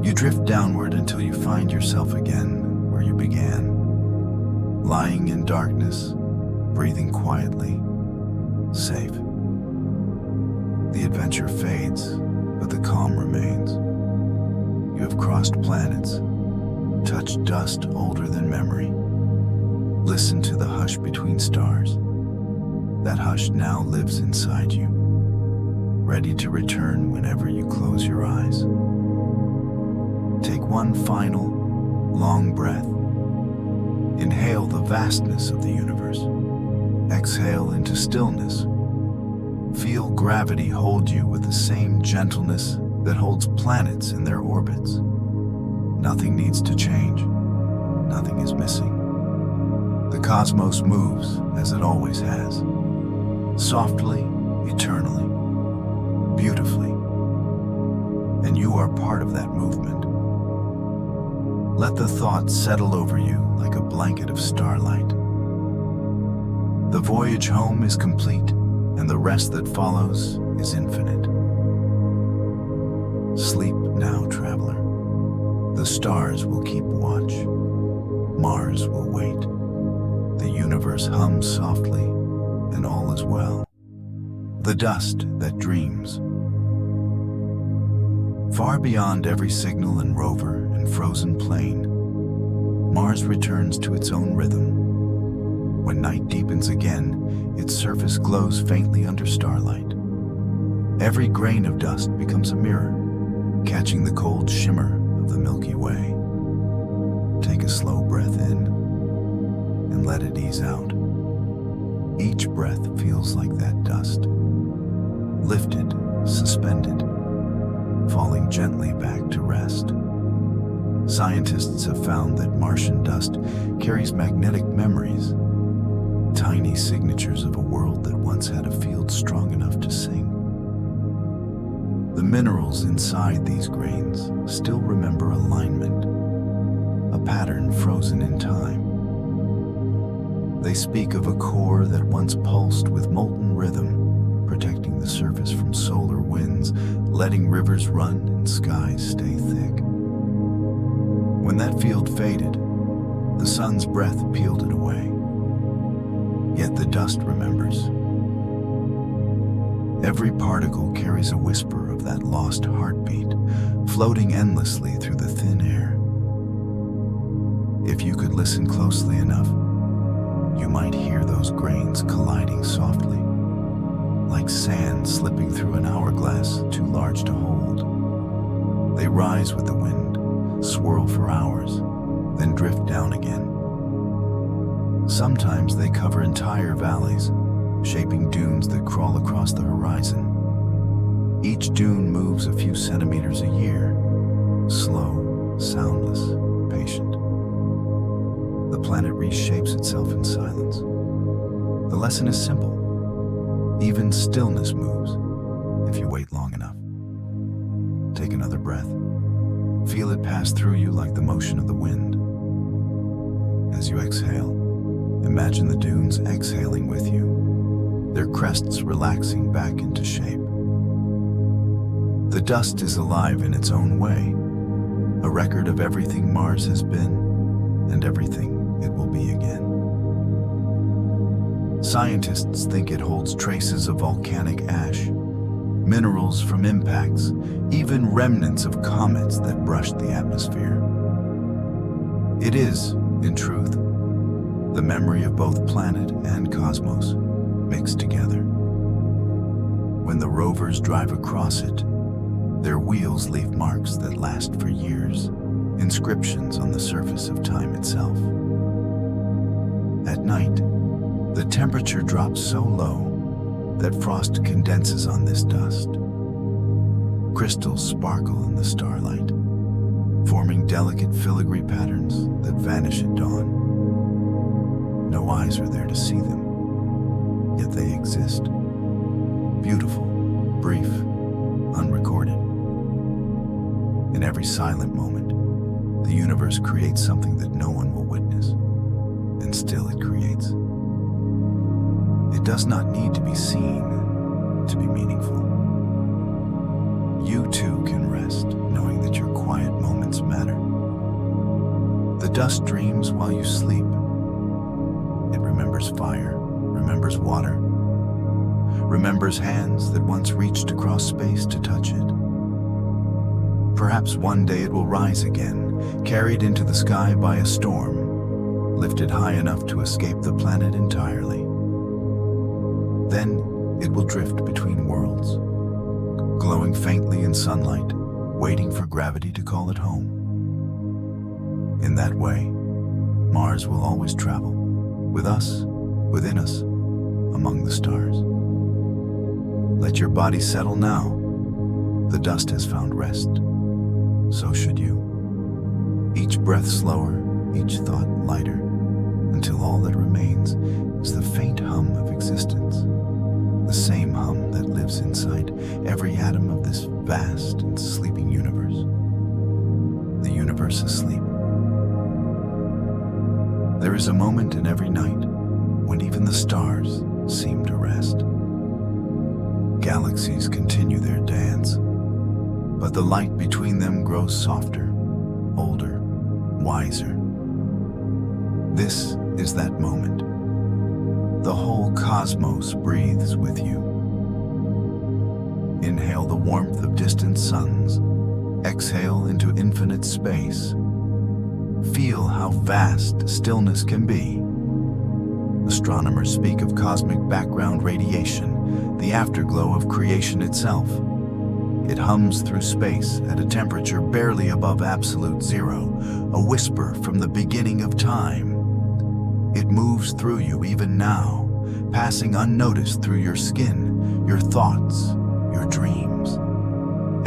S1: You drift downward until you find yourself again where you began, lying in darkness, breathing quietly, safe. The adventure fades, but the calm remains. You have crossed planets, touched dust older than memory, listened to the hush between stars. That hush now lives inside you, ready to return whenever you close your eyes. Take one final, long breath. Inhale the vastness of the universe. Exhale into stillness. Feel gravity hold you with the same gentleness that holds planets in their orbits. Nothing needs to change. nothing is missing. The cosmos moves as it always has, softly, eternally, beautifully. And you are part of that movement. Let the thought settle over you like a blanket of starlight. The voyage home is complete, and the rest that follows is infinite. Sleep now, traveler. The stars will keep watch. Mars will wait. The universe hums softly, and all is well. The dust that dreams. Far beyond every signal and rover and frozen plain, Mars returns to its own rhythm. When night deepens again, its surface glows faintly under starlight. Every grain of dust becomes a mirror, catching the cold shimmer of the Milky Way. Take a slow breath in and let it ease out. Each breath feels like that dust, lifted, suspended, falling gently back to rest. Scientists have found that Martian dust carries magnetic memories, tiny signatures of a world that once had a field strong enough to sing. The minerals inside these grains still remember alignment, a pattern frozen in time. They speak of a core that once pulsed with molten rhythm, protecting the surface from solar winds, letting rivers run and skies stay thick. When that field faded, the sun's breath peeled it away. Yet the dust remembers. Every particle carries a whisper of that lost heartbeat, floating endlessly through the thin air. If you could listen closely enough, you might hear those grains colliding softly, like sand slipping through an hourglass too large to hold. They rise with the wind, swirl for hours, then drift down again. Sometimes they cover entire valleys, shaping dunes that crawl across the horizon. Each dune moves a few centimeters a year, slow, soundless, patient. The planet reshapes itself in silence. The lesson is simple. Even stillness moves, if you wait long enough. Take another breath. Feel it pass through you like the motion of the wind. As you exhale, imagine the dunes exhaling with you, their crests relaxing back into shape. The dust is alive in its own way, a record of everything Mars has been and everything it will be again. Scientists think it holds traces of volcanic ash, minerals from impacts, even remnants of comets that brushed the atmosphere. It is, in truth, the memory of both planet and cosmos mixed together. When the rovers drive across it, their wheels leave marks that last for years, inscriptions on the surface of time itself. At night, the temperature drops so low that frost condenses on this dust. Crystals sparkle in the starlight, forming delicate filigree patterns that vanish at dawn. No eyes are there to see them, yet they exist. Beautiful, brief, unrecorded. In every silent moment, the universe creates something that no one will witness, and still it creates. It does not need to be seen to be meaningful. You too can rest, knowing that your quiet moments matter. The dust dreams while you sleep. It remembers fire, remembers water, remembers hands that once reached across space to touch it. Perhaps one day it will rise again, carried into the sky by a storm, lifted high enough to escape the planet entirely. Then it will drift between worlds, glowing faintly in sunlight, waiting for gravity to call it home. In that way, Mars will always travel, with us, within us, among the stars. Let your body settle now. The dust has found rest. So should you. Each breath slower, each thought lighter, until all that remains is the faint hum of existence, the same hum that lives inside every atom of this vast and sleeping universe. The universe asleep. There is a moment in every night when even the stars seem to rest. Galaxies continue their dance, but the light between them grows softer, older, wiser. This is that moment. The whole cosmos breathes with you. Inhale the warmth of distant suns. Exhale into infinite space. Feel how vast stillness can be. Astronomers speak of cosmic background radiation, the afterglow of creation itself. It hums through space at a temperature barely above absolute zero, a whisper from the beginning of time. It moves through you even now, passing unnoticed through your skin, your thoughts, your dreams.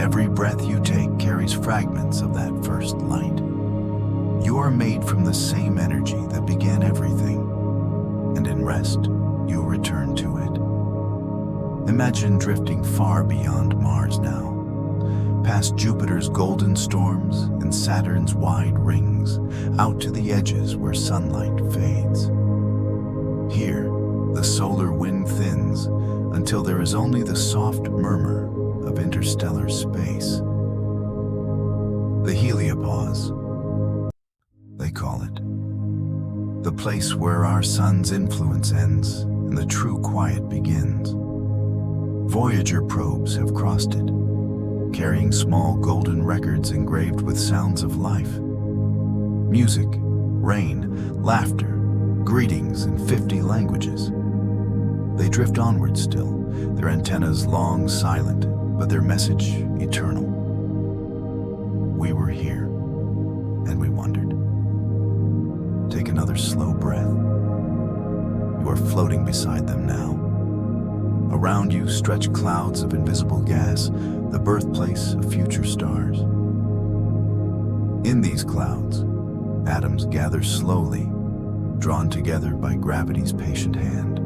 S1: Every breath you take carries fragments of that first light. You are made from the same energy that began everything, and in rest, you return to it. Imagine drifting far beyond Mars now, past Jupiter's golden storms and Saturn's wide rings, out to the edges where sunlight fades. Here, the solar wind thins until there is only the soft murmur of interstellar space. The heliopause, they call it. The place where our sun's influence ends and the true quiet begins. Voyager probes have crossed it, carrying small golden records engraved with sounds of life. Music, rain, laughter, greetings in 50 languages. They drift onward still, their antennas long silent, but their message eternal. We were here, and we wondered. Take another slow breath. You are floating beside them now. Around you stretch clouds of invisible gas, the birthplace of future stars. In these clouds, atoms gather slowly, drawn together by gravity's patient hand.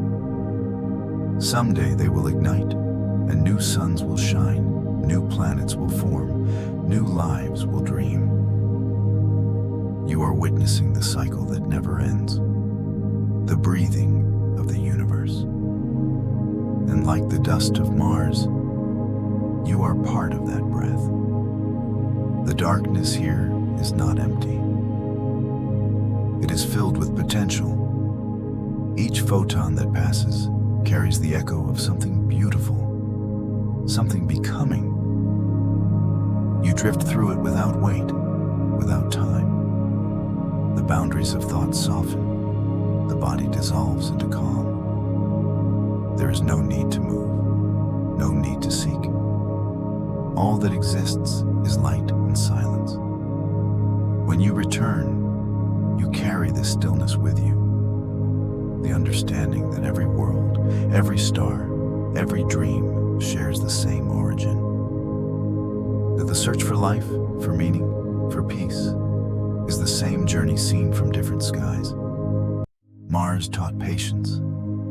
S1: Someday they will ignite, and new suns will shine, new planets will form, new lives will dream. You are witnessing the cycle that never ends, the breathing of the universe. And like the dust of Mars, you are part of that breath. The darkness here is not empty. It is filled with potential. Each photon that passes carries the echo of something beautiful, something becoming. You drift through it without weight, without time. The boundaries of thought soften, the body dissolves into calm. There is no need to move, no need to seek. All that exists is light and silence. When you return, you carry this stillness with you. The understanding that every world, every star, every dream shares the same origin. That the search for life, for meaning, for peace, is the same journey seen from different skies. Mars taught patience,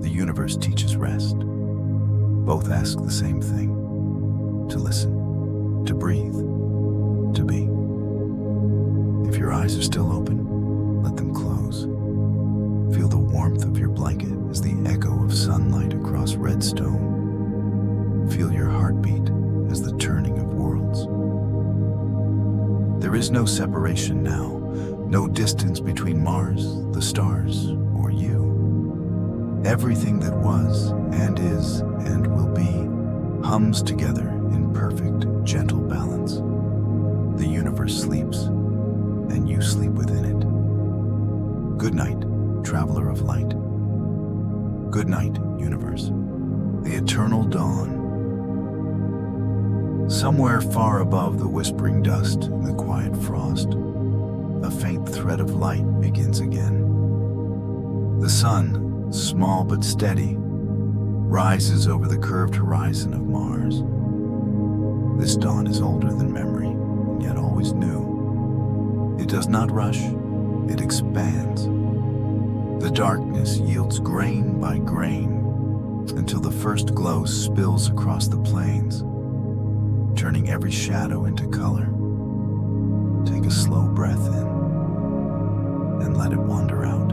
S1: the universe teaches rest. Both ask the same thing: to listen, to breathe, to be. If your eyes are still open, let them close. Feel the warmth of your blanket as the echo of sunlight across red stone. Feel your heartbeat as the turning of worlds. There is no separation now, no distance between Mars, the stars, or you. Everything that was and is and will be hums together in perfect, gentle balance. The universe sleeps, and you sleep within it. Good night, traveler of light. Good night, universe. The eternal dawn. Somewhere far above the whispering dust and the quiet frost, a faint thread of light begins again. The sun, small but steady, rises over the curved horizon of Mars. This dawn is older than memory, and yet always new. It does not rush, it expands. The darkness yields grain by grain until the first glow spills across the plains, turning every shadow into color. Take a slow breath in and let it wander out.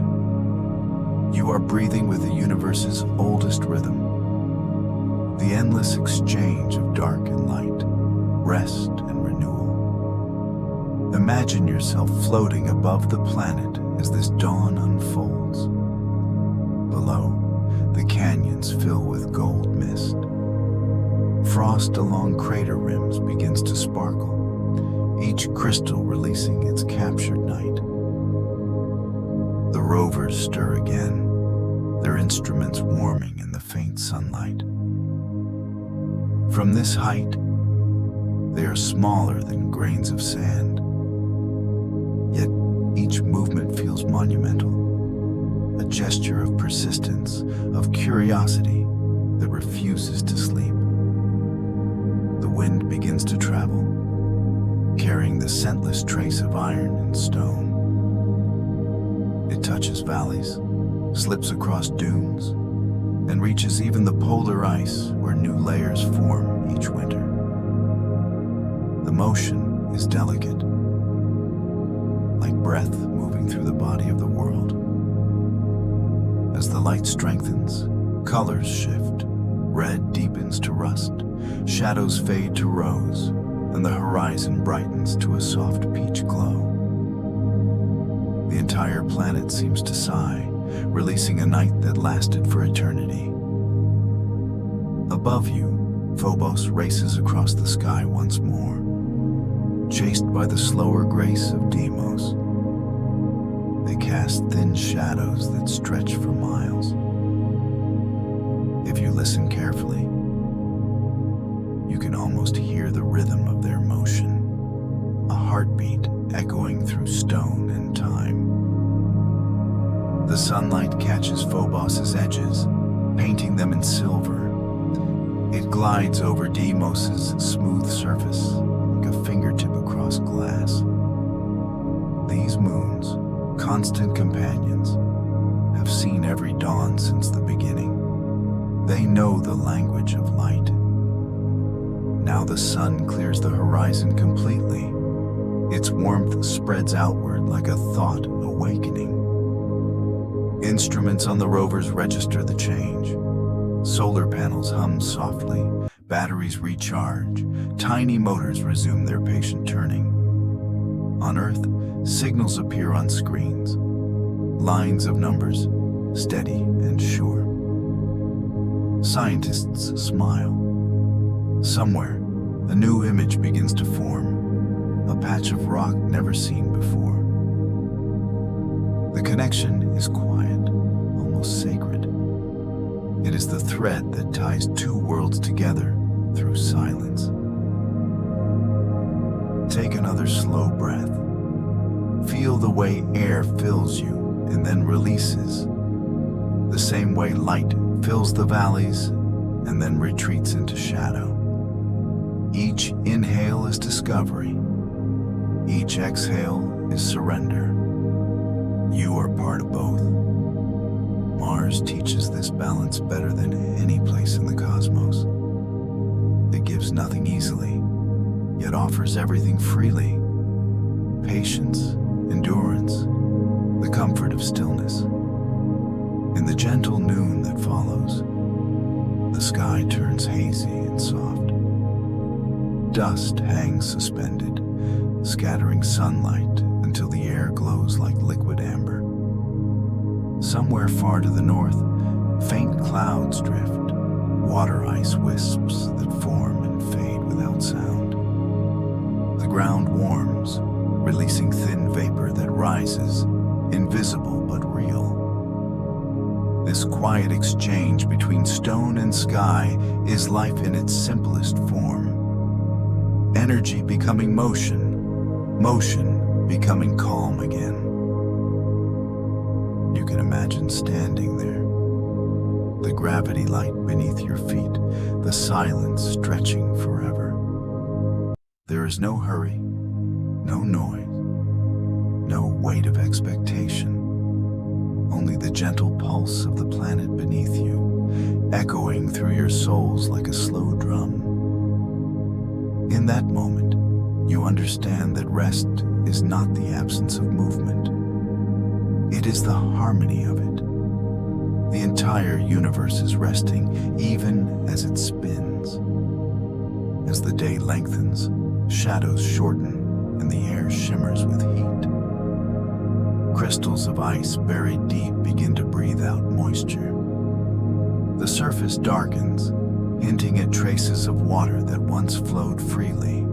S1: You are breathing with the universe's oldest rhythm, the endless exchange of dark and light, rest and renewal. Imagine yourself floating above the planet as this dawn unfolds. Below, the canyons fill with gold mist. Frost along crater rims begins to sparkle, each crystal releasing its captured night. The rovers stir again, their instruments warming in the faint sunlight. From this height, they are smaller than grains of sand, yet each movement feels monumental, a gesture of persistence, of curiosity that refuses to sleep. The wind begins to travel, carrying the scentless trace of iron and stone. It touches valleys, slips across dunes, and reaches even the polar ice where new layers form each winter. The motion is delicate, like breath moving through the body of the world. As the light strengthens, colors shift. Red deepens to rust, shadows fade to rose, and the horizon brightens to a soft peach glow. The entire planet seems to sigh, releasing a night that lasted for eternity. Above you, Phobos races across the sky once more, chased by the slower grace of Deimos. They cast thin shadows that stretch for miles. If you listen carefully, you can almost hear the rhythm of their motion, a heartbeat echoing through stone and time. The sunlight catches Phobos's edges, painting them in silver. It glides over Deimos's smooth surface, like a fingertip across glass. These moons, constant companions, have seen every dawn since the beginning. They know the language of light. Now the sun clears the horizon completely. Its warmth spreads outward like a thought awakening. Instruments on the rovers register the change. Solar panels hum softly, batteries recharge, tiny motors resume their patient turning. On Earth, signals appear on screens, lines of numbers, steady and sure. Scientists smile. Somewhere, a new image begins to form, a patch of rock never seen before. The connection is quiet, almost sacred. It is the thread that ties two worlds together through silence. Take another slow breath. Feel the way air fills you and then releases. The same way light fills the valleys and then retreats into shadow. Each inhale is discovery. Each exhale is surrender. You are part of both. Mars teaches this balance better than any place in the cosmos. It gives nothing easily, yet offers everything freely. Patience, endurance, the comfort of stillness. In the gentle noon that follows, the sky turns hazy and soft. Dust hangs suspended, scattering sunlight until the air glows like liquid amber. Somewhere far to the north, faint clouds drift, water ice wisps that form and fade without sound. The ground warms, releasing thin vapor that rises, invisible but real. This quiet exchange between stone and sky is life in its simplest form. Energy becoming motion, motion becoming calm again. You can imagine standing there, the gravity light beneath your feet, the silence stretching forever. There is no hurry, no noise, No weight of expectation, only the gentle pulse of the planet beneath you, echoing through your souls like a slow drum. In that moment, you understand that rest is not the absence of movement. It is the harmony of it. The entire universe is resting, even as it spins. As the day lengthens, shadows shorten, and the air shimmers with heat. Crystals of ice buried deep begin to breathe out moisture. The surface darkens, hinting at traces of water that once flowed freely.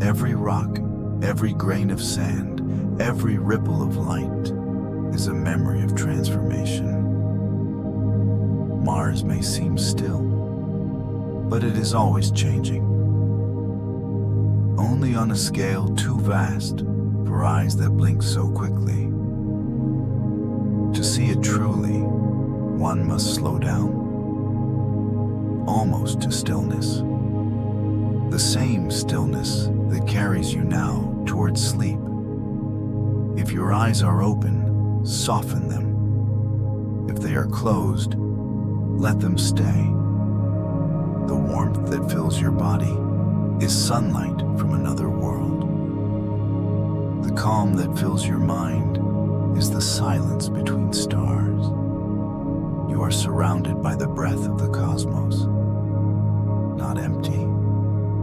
S1: Every rock, every grain of sand, every ripple of light is a memory of transformation. Mars may seem still, but it is always changing. Only on a scale too vast for eyes that blink so quickly. To see it truly, one must slow down, almost to stillness. The same stillness that carries you now towards sleep. If your eyes are open, soften them. If they are closed, let them stay. The warmth that fills your body is sunlight from another world. The calm that fills your mind is the silence between stars. You are surrounded by the breath of the cosmos, not empty,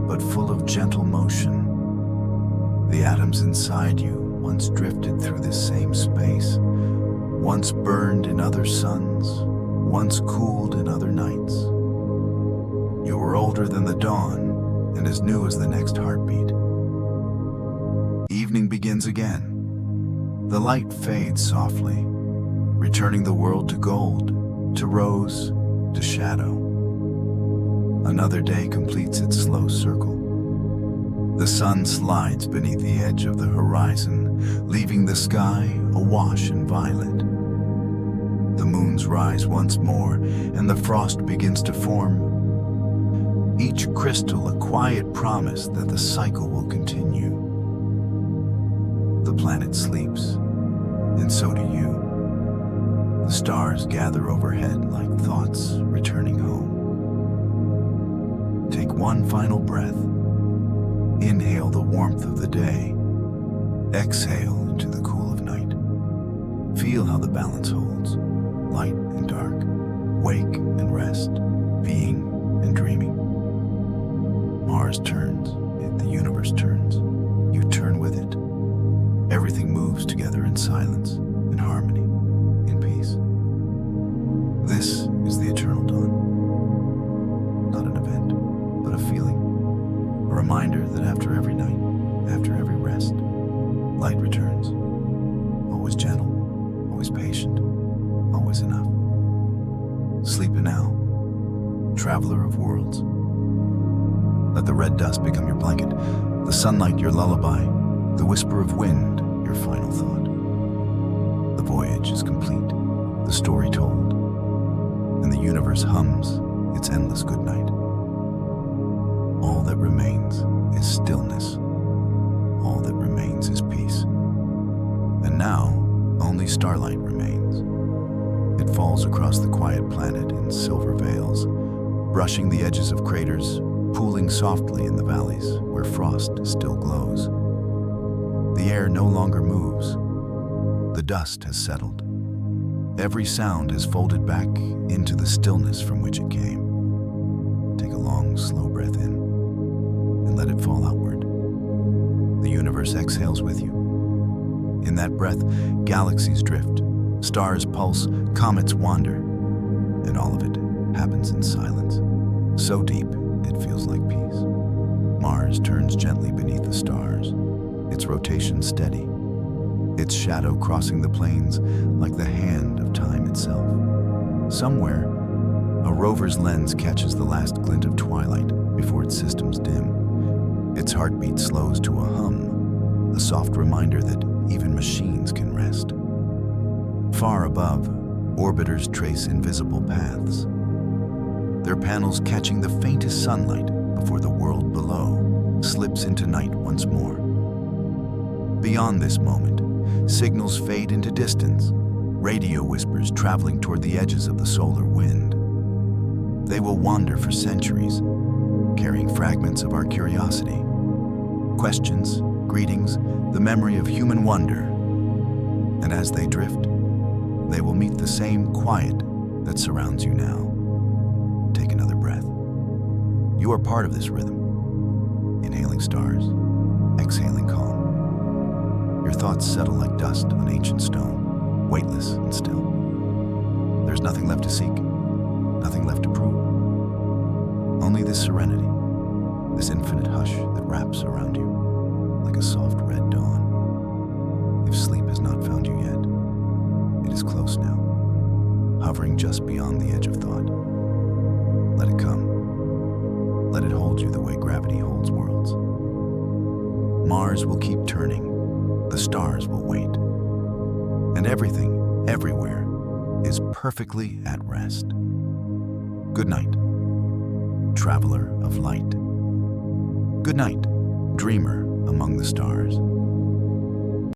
S1: but full of gentle motion. The atoms inside you once drifted through this same space, once burned in other suns, once cooled in other nights. You were older than the dawn and as new as the next heartbeat. Evening begins again. The light fades softly, returning the world to gold, to rose, to shadow. Another day completes its slow circle. The sun slides beneath the edge of the horizon, leaving the sky awash in violet. The moons rise once more, and the frost begins to form. Each crystal a quiet promise that the cycle will continue. The planet sleeps, and so do you. The stars gather overhead like thoughts returning home. Take one final breath. Inhale the warmth of the day. Exhale into the cool of night. Feel how the balance holds, light and dark, wake and rest, being and dreaming. Mars turns, the universe turns. You turn with it. Everything moves together in silence, in harmony, in peace. This is the eternal dawn. Not an event, but a feeling. A reminder that after every night, after every rest, light returns. Always gentle, always patient, always enough. Sleep now, traveler of worlds. Let the red dust become your blanket, the sunlight your lullaby, the whisper of wind your final thought. The voyage is complete, the story told, and the universe hums its endless good night. All that remains is stillness. All that remains is peace. And now, only starlight remains. It falls across the quiet planet in silver veils, brushing the edges of craters, pooling softly in the valleys where frost still glows. The air no longer moves. The dust has settled. Every sound is folded back into the stillness from which it came. Take a long, slow breath in and let it fall outward. The universe exhales with you. In that breath, galaxies drift, stars pulse, comets wander, and all of it happens in silence, so deep it feels like peace. Mars turns gently beneath the stars, its rotation steady, its shadow crossing the plains like the hand of time itself. Somewhere, a rover's lens catches the last glint of twilight before its systems dim. Its heartbeat slows to a hum, a soft reminder that even machines can rest. Far above, orbiters trace invisible paths, their panels catching the faintest sunlight before the world below slips into night once more. Beyond this moment, signals fade into distance, radio whispers traveling toward the edges of the solar wind. They will wander for centuries, carrying fragments of our curiosity, questions, greetings, the memory of human wonder. And as they drift, they will meet the same quiet that surrounds you now. Take another breath. You are part of this rhythm. Inhaling stars, exhaling calm. Your thoughts settle like dust on ancient stone, weightless and still. There's nothing left to seek, nothing left to prove. Only this serenity, this infinite hush that wraps around you like a soft red dawn. If sleep has not found you yet, it is close now, hovering just beyond the edge of thought. Let it come. Let it hold you the way gravity holds worlds. Mars will keep turning, the stars will wait, and everything, everywhere, is perfectly at rest. Good night, traveler of light. Good night, dreamer among the stars.